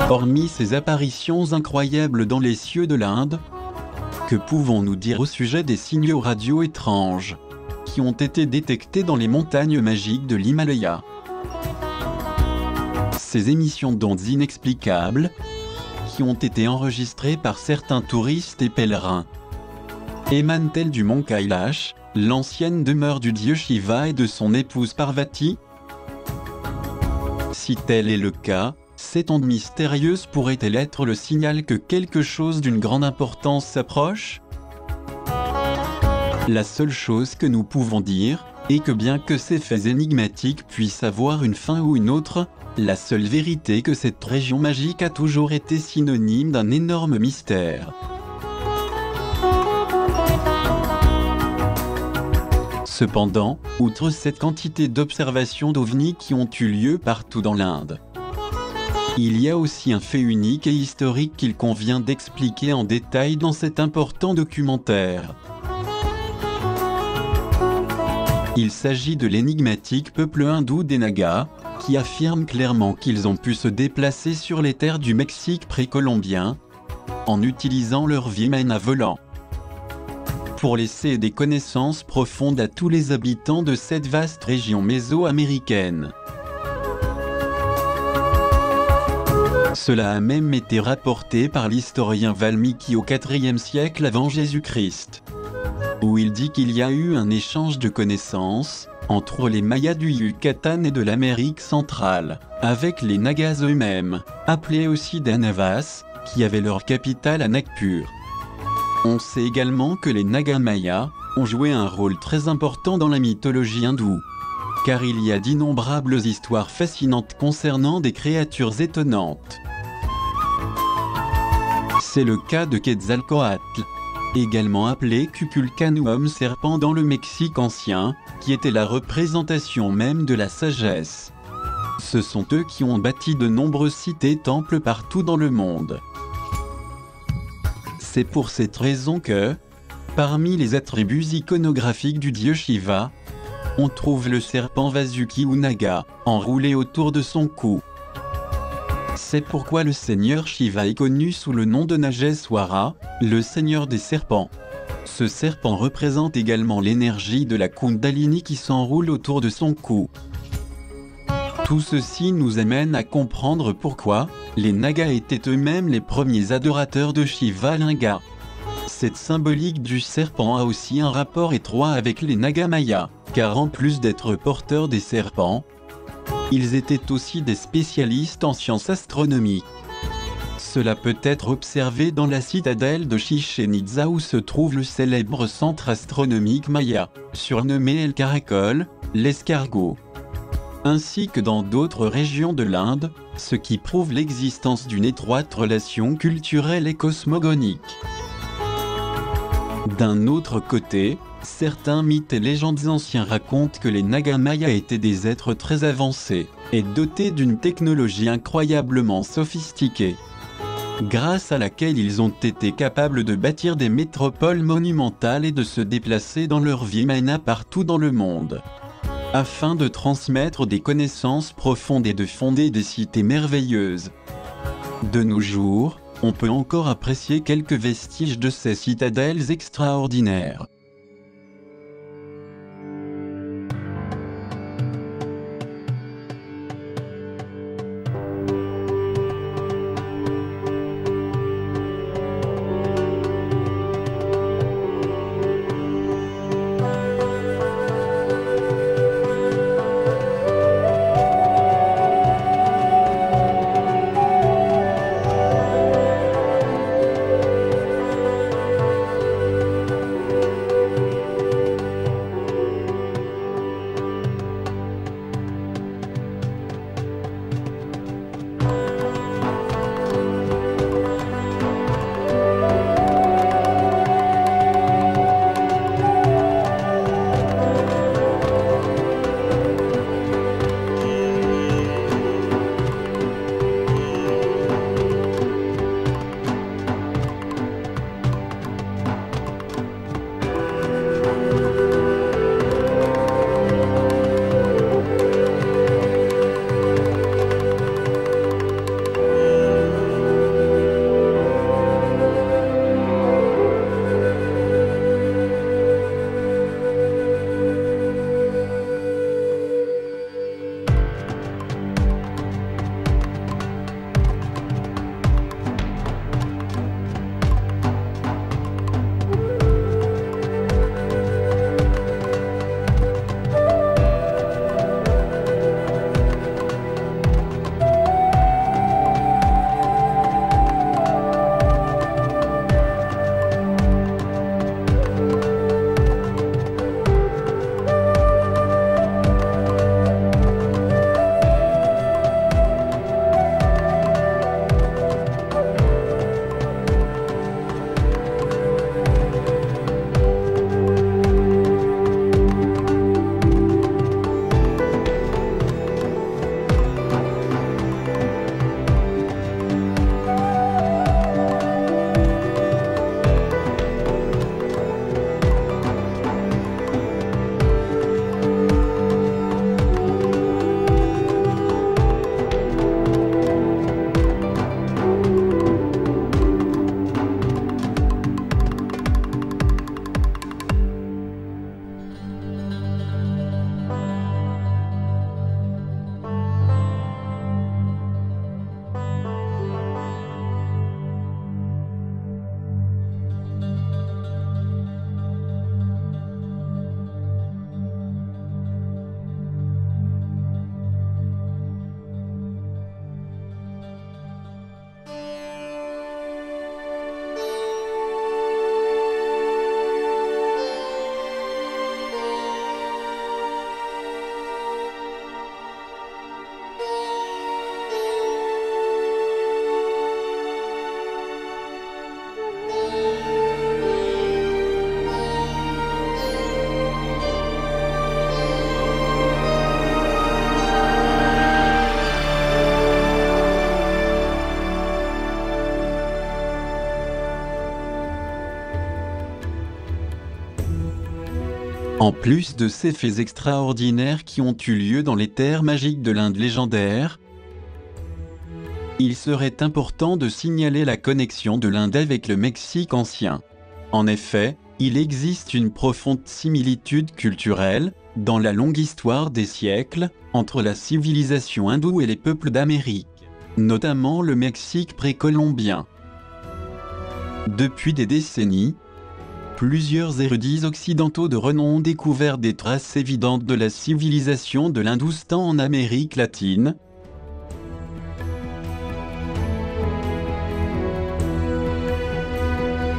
Hormis ces apparitions incroyables dans les cieux de l'Inde, que pouvons-nous dire au sujet des signaux radio étranges qui ont été détectés dans les montagnes magiques de l'Himalaya? Ces émissions d'ondes inexplicables, qui ont été enregistrées par certains touristes et pèlerins, émanent-elles du mont Kailash, l'ancienne demeure du dieu Shiva et de son épouse Parvati? Si tel est le cas, cette onde mystérieuse pourrait-elle être le signal que quelque chose d'une grande importance s'approche? La seule chose que nous pouvons dire est que bien que ces faits énigmatiques puissent avoir une fin ou une autre, la seule vérité est que cette région magique a toujours été synonyme d'un énorme mystère. Cependant, outre cette quantité d'observations d'OVNI qui ont eu lieu partout dans l'Inde, il y a aussi un fait unique et historique qu'il convient d'expliquer en détail dans cet important documentaire. Il s'agit de l'énigmatique peuple hindou des Nagas, qui affirme clairement qu'ils ont pu se déplacer sur les terres du Mexique précolombien, en utilisant leur vimana volant, pour laisser des connaissances profondes à tous les habitants de cette vaste région mésoaméricaine. Cela a même été rapporté par l'historien Valmiki au IVe siècle avant Jésus-Christ, où il dit qu'il y a eu un échange de connaissances entre les Mayas du Yucatan et de l'Amérique centrale, avec les Nagas eux-mêmes, appelés aussi des Navas, qui avaient leur capitale à Nagpur. On sait également que les Nagas mayas ont joué un rôle très important dans la mythologie hindoue, car il y a d'innombrables histoires fascinantes concernant des créatures étonnantes. C'est le cas de Quetzalcoatl, également appelé Kukulcán ou homme serpent dans le Mexique ancien, qui était la représentation même de la sagesse. Ce sont eux qui ont bâti de nombreuses cités-temples partout dans le monde. C'est pour cette raison que, parmi les attributs iconographiques du dieu Shiva, on trouve le serpent Vasuki ou Naga, enroulé autour de son cou. C'est pourquoi le seigneur Shiva est connu sous le nom de Nageswara, le seigneur des serpents. Ce serpent représente également l'énergie de la Kundalini qui s'enroule autour de son cou. Tout ceci nous amène à comprendre pourquoi les Nagas étaient eux-mêmes les premiers adorateurs de Shiva Linga. Cette symbolique du serpent a aussi un rapport étroit avec les Nagas mayas, car en plus d'être porteurs des serpents, ils étaient aussi des spécialistes en sciences astronomiques. Cela peut être observé dans la citadelle de Chichén Itzá où se trouve le célèbre centre astronomique maya, surnommé El Caracol, l'escargot, ainsi que dans d'autres régions de l'Inde, ce qui prouve l'existence d'une étroite relation culturelle et cosmogonique. D'un autre côté, certains mythes et légendes anciens racontent que les Nagas mayas étaient des êtres très avancés et dotés d'une technologie incroyablement sophistiquée, grâce à laquelle ils ont été capables de bâtir des métropoles monumentales et de se déplacer dans leur vimana partout dans le monde, afin de transmettre des connaissances profondes et de fonder des cités merveilleuses. De nos jours, on peut encore apprécier quelques vestiges de ces citadelles extraordinaires. En plus de ces faits extraordinaires qui ont eu lieu dans les terres magiques de l'Inde légendaire, il serait important de signaler la connexion de l'Inde avec le Mexique ancien. En effet, il existe une profonde similitude culturelle, dans la longue histoire des siècles, entre la civilisation hindoue et les peuples d'Amérique, notamment le Mexique précolombien. Depuis des décennies, plusieurs érudits occidentaux de renom ont découvert des traces évidentes de la civilisation de l'Hindoustan en Amérique latine,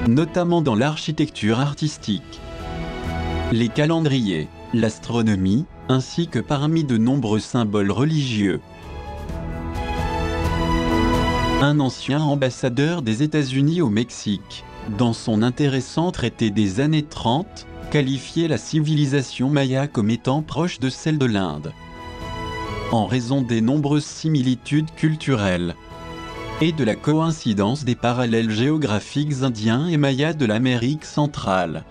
notamment dans l'architecture artistique, les calendriers, l'astronomie, ainsi que parmi de nombreux symboles religieux. Un ancien ambassadeur des États-Unis au Mexique, dans son intéressant traité des années 30, qualifiait la civilisation maya comme étant proche de celle de l'Inde, en raison des nombreuses similitudes culturelles et de la coïncidence des parallèles géographiques indiens et mayas de l'Amérique centrale.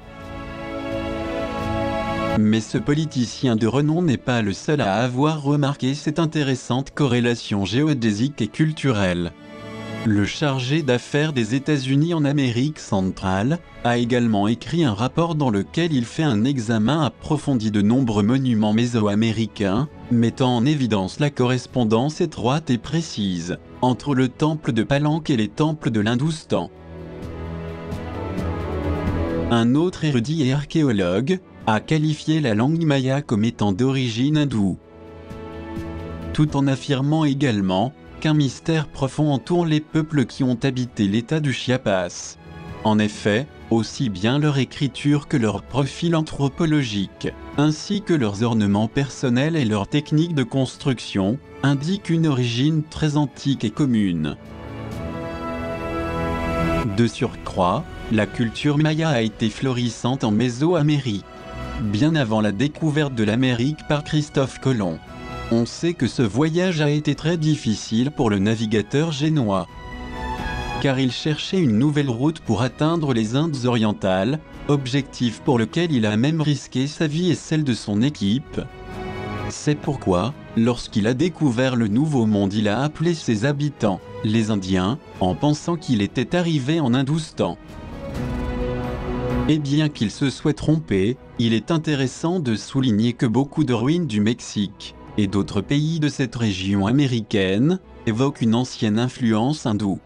Mais ce politicien de renom n'est pas le seul à avoir remarqué cette intéressante corrélation géodésique et culturelle. Le chargé d'affaires des États-Unis en Amérique centrale a également écrit un rapport dans lequel il fait un examen approfondi de nombreux monuments mésoaméricains, mettant en évidence la correspondance étroite et précise entre le temple de Palenque et les temples de l'Hindoustan. Un autre érudit et archéologue a qualifié la langue maya comme étant d'origine hindoue, tout en affirmant également qu'un mystère profond entoure les peuples qui ont habité l'état du Chiapas. En effet, aussi bien leur écriture que leur profil anthropologique, ainsi que leurs ornements personnels et leurs techniques de construction, indiquent une origine très antique et commune. De surcroît, la culture maya a été florissante en Mésoamérique, bien avant la découverte de l'Amérique par Christophe Colomb. On sait que ce voyage a été très difficile pour le navigateur génois, car il cherchait une nouvelle route pour atteindre les Indes orientales, objectif pour lequel il a même risqué sa vie et celle de son équipe. C'est pourquoi, lorsqu'il a découvert le Nouveau Monde, il a appelé ses habitants les Indiens, en pensant qu'il était arrivé en Hindoustan. Et bien qu'il se soit trompé, il est intéressant de souligner que beaucoup de ruines du Mexique et d'autres pays de cette région américaine évoquent une ancienne influence hindoue.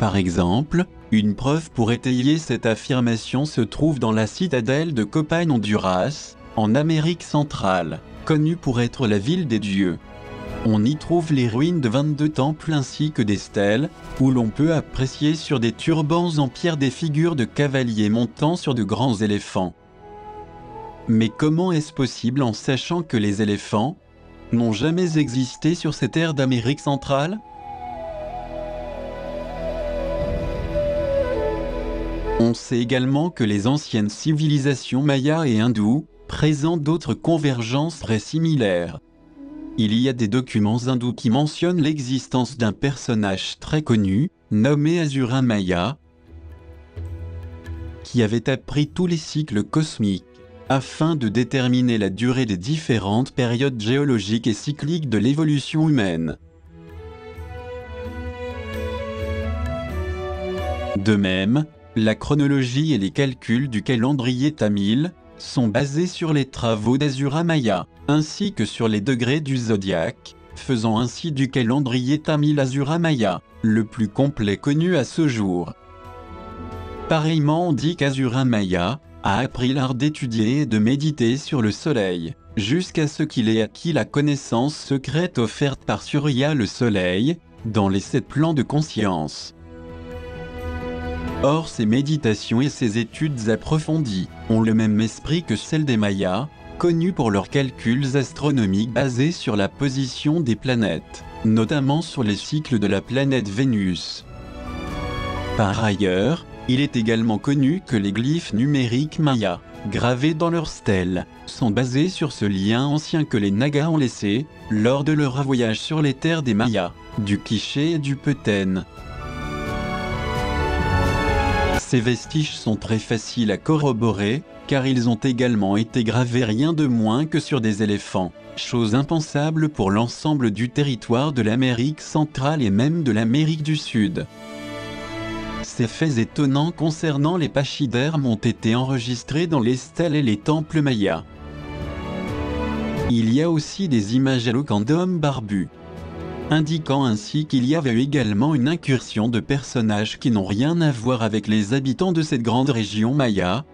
Par exemple, une preuve pour étayer cette affirmation se trouve dans la citadelle de Copan, Honduras, en Amérique centrale, connue pour être la ville des dieux. On y trouve les ruines de 22 temples ainsi que des stèles, où l'on peut apprécier sur des turbans en pierre des figures de cavaliers montant sur de grands éléphants. Mais comment est-ce possible en sachant que les éléphants n'ont jamais existé sur cette terre d'Amérique centrale ? On sait également que les anciennes civilisations mayas et hindoues présentent d'autres convergences très similaires. Il y a des documents hindous qui mentionnent l'existence d'un personnage très connu, nommé Asura Maya, qui avait appris tous les cycles cosmiques, afin de déterminer la durée des différentes périodes géologiques et cycliques de l'évolution humaine. De même, la chronologie et les calculs du calendrier tamil sont basés sur les travaux d'Asura Maya, ainsi que sur les degrés du zodiaque, faisant ainsi du calendrier tamil Asura Maya le plus complet connu à ce jour. Pareillement, on dit qu'Asura Maya a appris l'art d'étudier et de méditer sur le soleil, jusqu'à ce qu'il ait acquis la connaissance secrète offerte par Surya le soleil, dans les 7 plans de conscience. Or, ces méditations et ces études approfondies ont le même esprit que celles des Mayas, connus pour leurs calculs astronomiques basés sur la position des planètes, notamment sur les cycles de la planète Vénus. Par ailleurs, il est également connu que les glyphes numériques mayas, gravés dans leurs stèles, sont basés sur ce lien ancien que les Nagas ont laissé lors de leur voyage sur les terres des Mayas, du Quiché et du Petén. Ces vestiges sont très faciles à corroborer, car ils ont également été gravés rien de moins que sur des éléphants, chose impensable pour l'ensemble du territoire de l'Amérique centrale et même de l'Amérique du Sud. Ces faits étonnants concernant les pachydermes ont été enregistrés dans les stèles et les temples mayas. Il y a aussi des images éloquentes d'hommes barbus, indiquant ainsi qu'il y avait également une incursion de personnages qui n'ont rien à voir avec les habitants de cette grande région maya.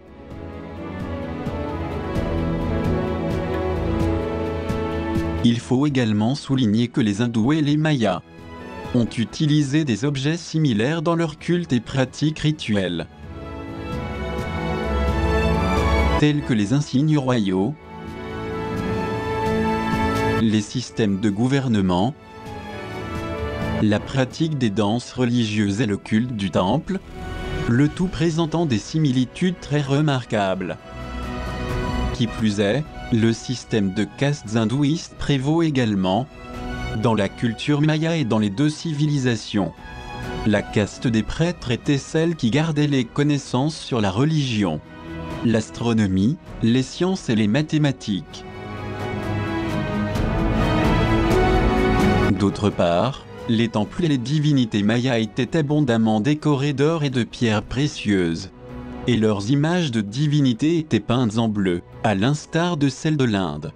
Il faut également souligner que les hindous et les mayas ont utilisé des objets similaires dans leur culte et pratiques rituelles, tels que les insignes royaux, les systèmes de gouvernement, la pratique des danses religieuses et le culte du temple, le tout présentant des similitudes très remarquables. Qui plus est, le système de castes hindouistes prévaut également dans la culture maya et dans les deux civilisations. La caste des prêtres était celle qui gardait les connaissances sur la religion, l'astronomie, les sciences et les mathématiques. D'autre part, les temples et les divinités mayas étaient abondamment décorés d'or et de pierres précieuses, et leurs images de divinités étaient peintes en bleu, à l'instar de celles de l'Inde.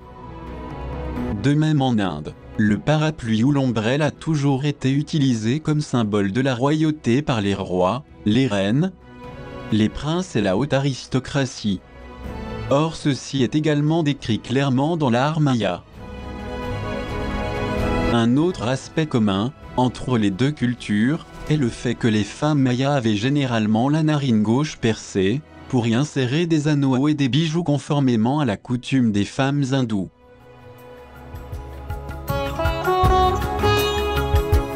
De même en Inde, le parapluie ou l'ombrelle a toujours été utilisé comme symbole de la royauté par les rois, les reines, les princes et la haute aristocratie. Or ceci est également décrit clairement dans l'art maya. Un autre aspect commun entre les deux cultures est le fait que les femmes mayas avaient généralement la narine gauche percée pour y insérer des anneaux et des bijoux conformément à la coutume des femmes hindoues.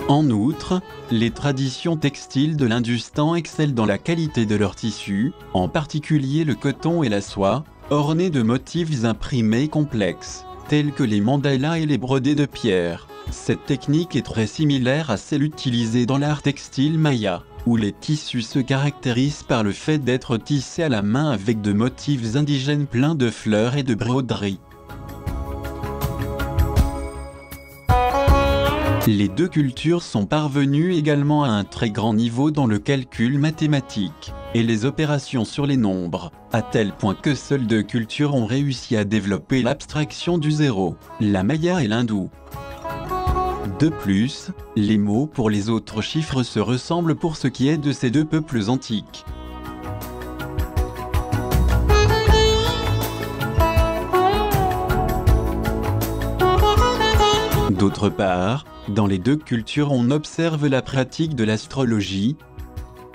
En outre, les traditions textiles de l'Hindustan excellent dans la qualité de leurs tissus, en particulier le coton et la soie, ornés de motifs imprimés complexes, tels que les mandalas et les brodés de pierre. Cette technique est très similaire à celle utilisée dans l'art textile maya, où les tissus se caractérisent par le fait d'être tissés à la main avec de motifs indigènes pleins de fleurs et de broderies. Les deux cultures sont parvenues également à un très grand niveau dans le calcul mathématique et les opérations sur les nombres, à tel point que seules deux cultures ont réussi à développer l'abstraction du zéro, la maya et l'hindou. De plus, les mots pour les autres chiffres se ressemblent pour ce qui est de ces deux peuples antiques. D'autre part, dans les deux cultures on observe la pratique de l'astrologie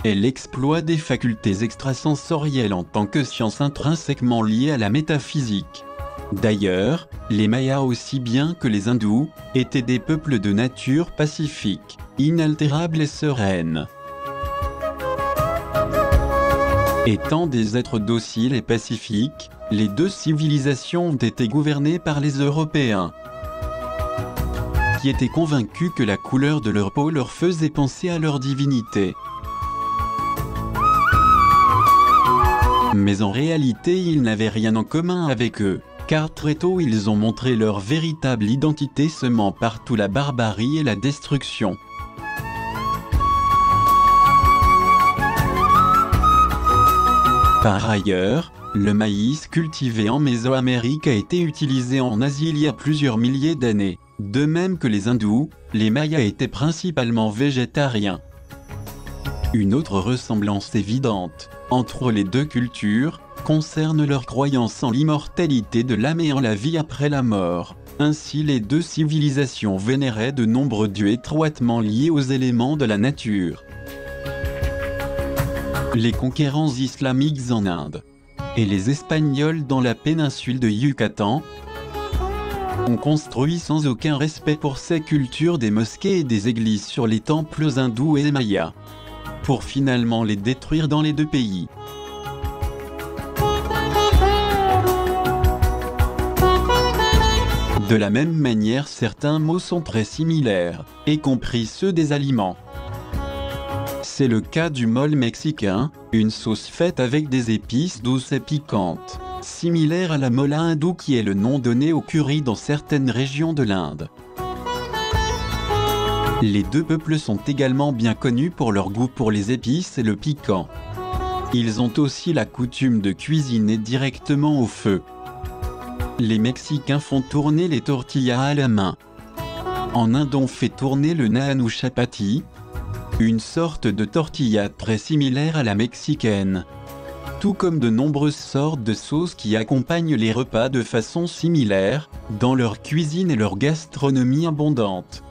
et l'exploit des facultés extrasensorielles en tant que science intrinsèquement liée à la métaphysique. D'ailleurs, les Mayas aussi bien que les Hindous étaient des peuples de nature pacifique, inaltérables et sereine. Étant des êtres dociles et pacifiques, les deux civilisations ont été gouvernées par les Européens, qui étaient convaincus que la couleur de leur peau leur faisait penser à leur divinité. Mais en réalité, ils n'avaient rien en commun avec eux, car très tôt ils ont montré leur véritable identité semant partout la barbarie et la destruction. Par ailleurs, le maïs cultivé en Mésoamérique a été utilisé en Asie il y a plusieurs milliers d'années. De même que les hindous, les mayas étaient principalement végétariens. Une autre ressemblance évidente entre les deux cultures concerne leur croyance en l'immortalité de l'âme et en la vie après la mort. Ainsi, les deux civilisations vénéraient de nombreux dieux étroitement liés aux éléments de la nature. Les conquérants islamiques en Inde et les Espagnols dans la péninsule de Yucatan ont construit sans aucun respect pour ces cultures des mosquées et des églises sur les temples hindous et mayas, pour finalement les détruire dans les deux pays. De la même manière, certains mots sont très similaires, y compris ceux des aliments. C'est le cas du mole mexicain, une sauce faite avec des épices douces et piquantes, similaire à la mola hindoue qui est le nom donné au curry dans certaines régions de l'Inde. Les deux peuples sont également bien connus pour leur goût pour les épices et le piquant. Ils ont aussi la coutume de cuisiner directement au feu. Les Mexicains font tourner les tortillas à la main. En Inde, on fait tourner le naan ou chapati, une sorte de tortilla très similaire à la mexicaine. Tout comme de nombreuses sortes de sauces qui accompagnent les repas de façon similaire, dans leur cuisine et leur gastronomie abondante.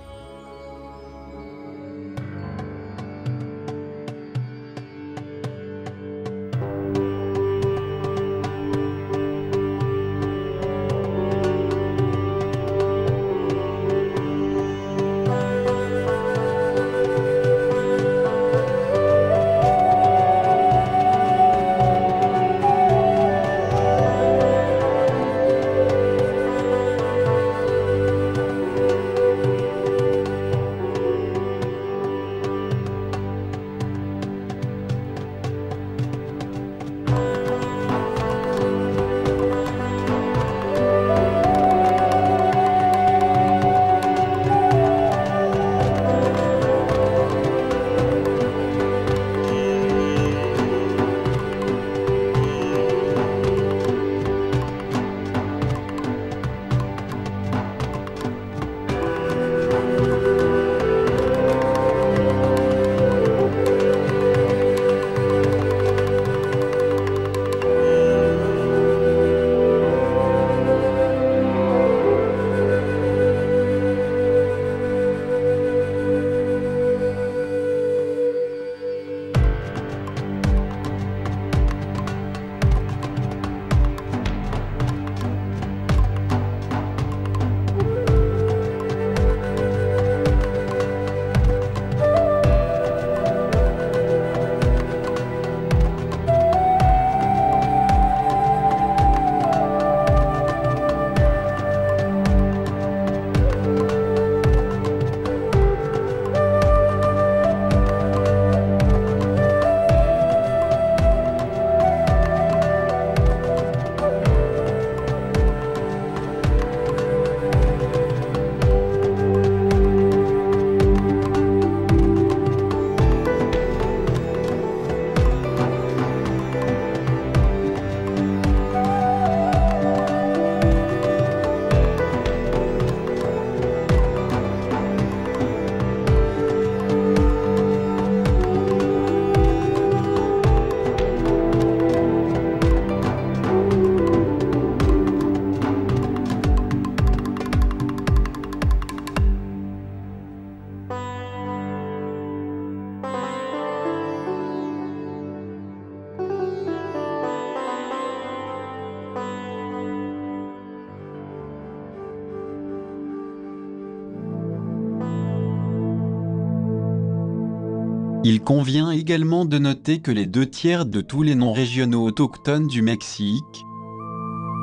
Il convient également de noter que les 2/3 de tous les noms régionaux autochtones du Mexique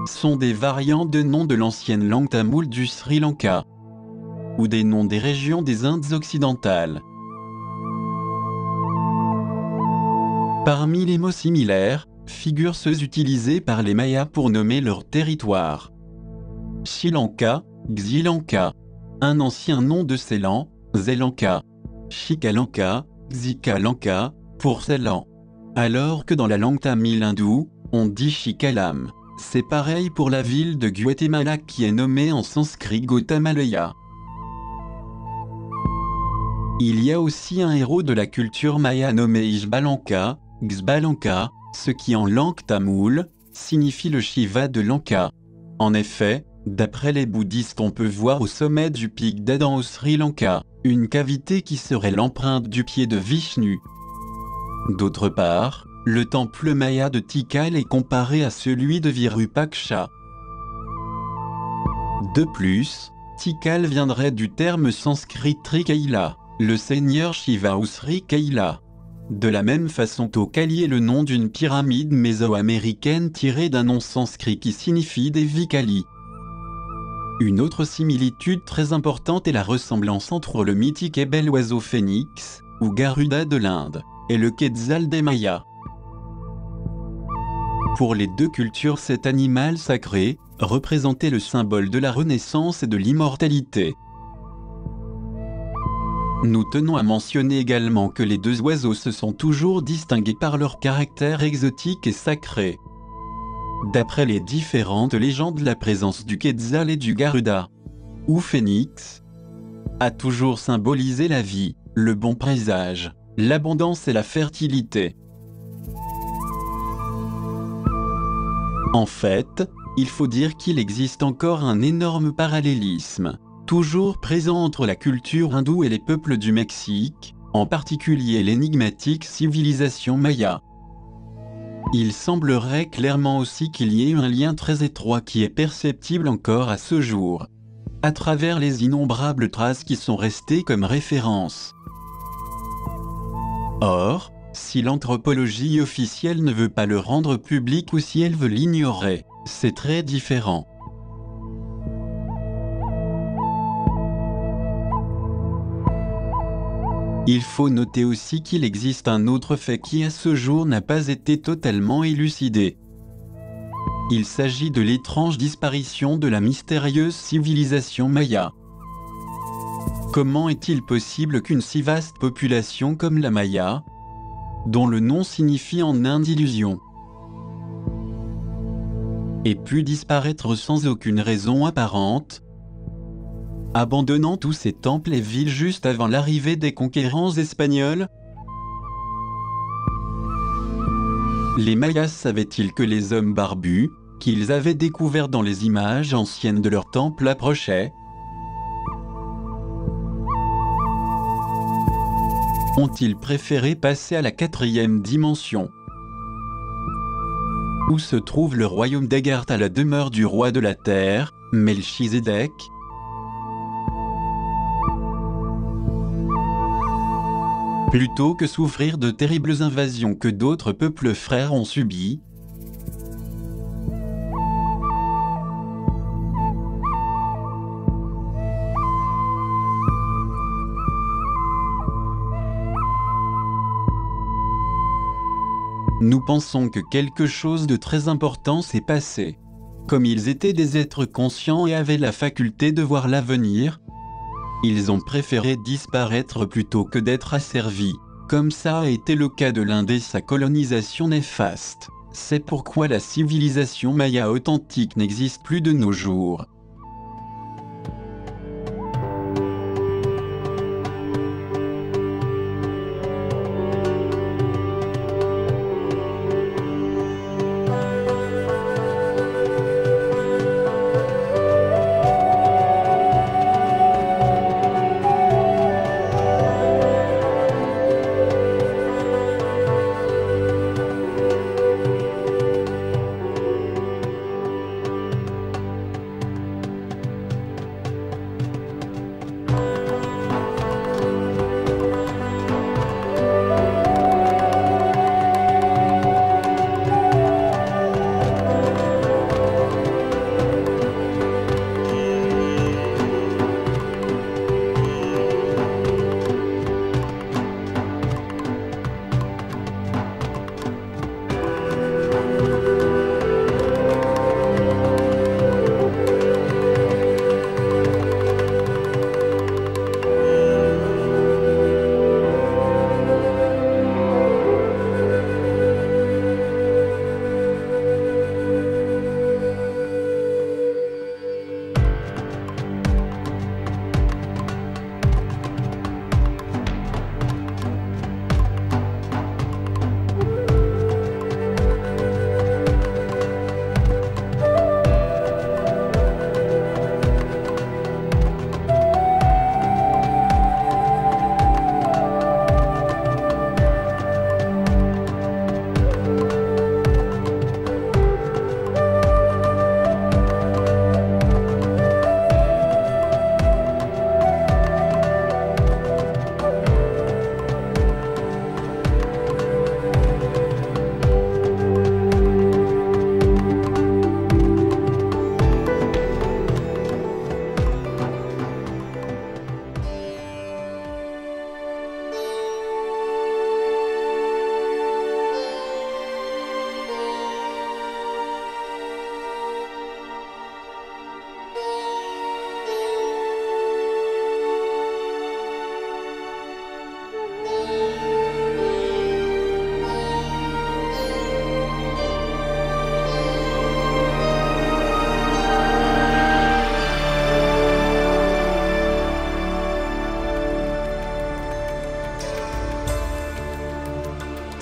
sont des variantes de noms de l'ancienne langue tamoule du Sri Lanka ou des noms des régions des Indes occidentales. Parmi les mots similaires, figurent ceux utilisés par les Mayas pour nommer leur territoire. Sri Lanka, Xilanka, un ancien nom de Ceylan, Zelanka, Chikalanka, Xikalanka, pour Ceylan. Alors que dans la langue tamile hindoue, on dit Chikalam. C'est pareil pour la ville de Guatemala qui est nommée en sanskrit Gautamalaya. Il y a aussi un héros de la culture maya nommé Ixbalanka, Xbalanka, ce qui en langue tamoule, signifie le Shiva de Lanka. En effet, d'après les bouddhistes, on peut voir au sommet du pic d'Adam au Sri Lanka, une cavité qui serait l'empreinte du pied de Vishnu. D'autre part, le temple maya de Tikal est comparé à celui de Virupaksha. De plus, Tikal viendrait du terme sanskrit Trikaila, le seigneur Shiva ou Sri Kaila. De la même façon, Tokali est le nom d'une pyramide mésoaméricaine tirée d'un nom sanskrit qui signifie Devikali. Une autre similitude très importante est la ressemblance entre le mythique et bel oiseau phénix, ou Garuda de l'Inde, est le Quetzal des Mayas. Pour les deux cultures, cet animal sacré représentait le symbole de la renaissance et de l'immortalité. Nous tenons à mentionner également que les deux oiseaux se sont toujours distingués par leur caractère exotique et sacré. D'après les différentes légendes, la présence du Quetzal et du Garuda, ou phénix, a toujours symbolisé la vie, le bon présage, l'abondance et la fertilité. En fait, il faut dire qu'il existe encore un énorme parallélisme, toujours présent entre la culture hindoue et les peuples du Mexique, en particulier l'énigmatique civilisation maya. Il semblerait clairement aussi qu'il y ait un lien très étroit qui est perceptible encore à ce jour, à travers les innombrables traces qui sont restées comme référence. Or, si l'anthropologie officielle ne veut pas le rendre public ou si elle veut l'ignorer, c'est très différent. Il faut noter aussi qu'il existe un autre fait qui à ce jour n'a pas été totalement élucidé. Il s'agit de l'étrange disparition de la mystérieuse civilisation maya. Comment est-il possible qu'une si vaste population comme la Maya, dont le nom signifie en Inde illusion, ait pu disparaître sans aucune raison apparente, abandonnant tous ces temples et villes juste avant l'arrivée des conquérants espagnols? Les Mayas savaient-ils que les hommes barbus, qu'ils avaient découverts dans les images anciennes de leurs temples, approchaient? Ont-ils préféré passer à la 4e dimension? Où se trouve le royaume d'Agartha, la demeure du roi de la terre, Melchizedek? Plutôt que souffrir de terribles invasions que d'autres peuples frères ont subies, nous pensons que quelque chose de très important s'est passé. Comme ils étaient des êtres conscients et avaient la faculté de voir l'avenir, ils ont préféré disparaître plutôt que d'être asservis, comme ça a été le cas de l'Inde et sa colonisation néfaste. C'est pourquoi la civilisation maya authentique n'existe plus de nos jours.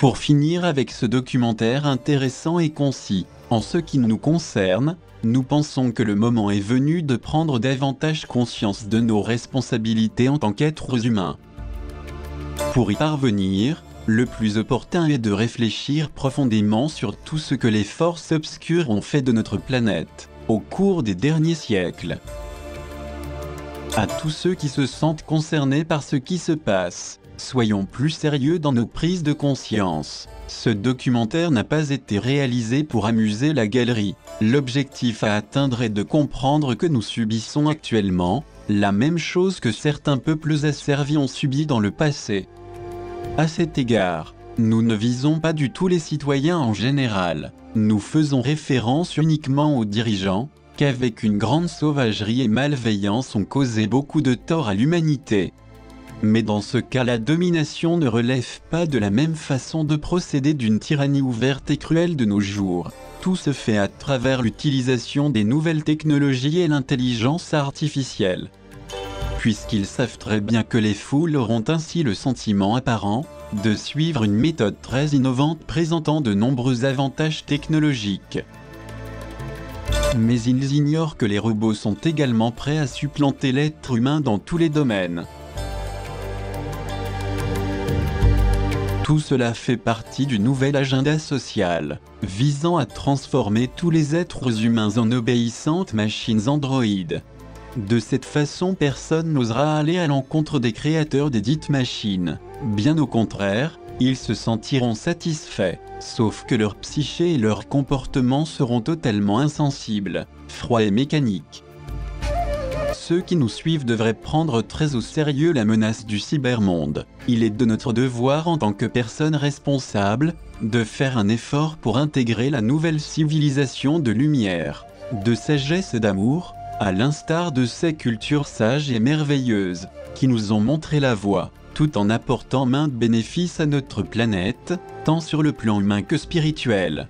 Pour finir avec ce documentaire intéressant et concis, en ce qui nous concerne, nous pensons que le moment est venu de prendre davantage conscience de nos responsabilités en tant qu'êtres humains. Pour y parvenir, le plus opportun est de réfléchir profondément sur tout ce que les forces obscures ont fait de notre planète, au cours des derniers siècles. À tous ceux qui se sentent concernés par ce qui se passe, soyons plus sérieux dans nos prises de conscience. Ce documentaire n'a pas été réalisé pour amuser la galerie. L'objectif à atteindre est de comprendre que nous subissons actuellement la même chose que certains peuples asservis ont subi dans le passé. À cet égard, nous ne visons pas du tout les citoyens en général. Nous faisons référence uniquement aux dirigeants, qu'avec une grande sauvagerie et malveillance ont causé beaucoup de tort à l'humanité. Mais dans ce cas, la domination ne relève pas de la même façon de procéder d'une tyrannie ouverte et cruelle de nos jours. Tout se fait à travers l'utilisation des nouvelles technologies et l'intelligence artificielle. Puisqu'ils savent très bien que les foules auront ainsi le sentiment apparent de suivre une méthode très innovante présentant de nombreux avantages technologiques. Mais ils ignorent que les robots sont également prêts à supplanter l'être humain dans tous les domaines. Tout cela fait partie du nouvel agenda social, visant à transformer tous les êtres humains en obéissantes machines androïdes. De cette façon, personne n'osera aller à l'encontre des créateurs des dites machines. Bien au contraire, ils se sentiront satisfaits, sauf que leur psyché et leur comportement seront totalement insensibles, froids et mécaniques. Ceux qui nous suivent devraient prendre très au sérieux la menace du cybermonde. Il est de notre devoir en tant que personnes responsables, de faire un effort pour intégrer la nouvelle civilisation de lumière, de sagesse et d'amour, à l'instar de ces cultures sages et merveilleuses, qui nous ont montré la voie, tout en apportant maintes bénéfices à notre planète, tant sur le plan humain que spirituel.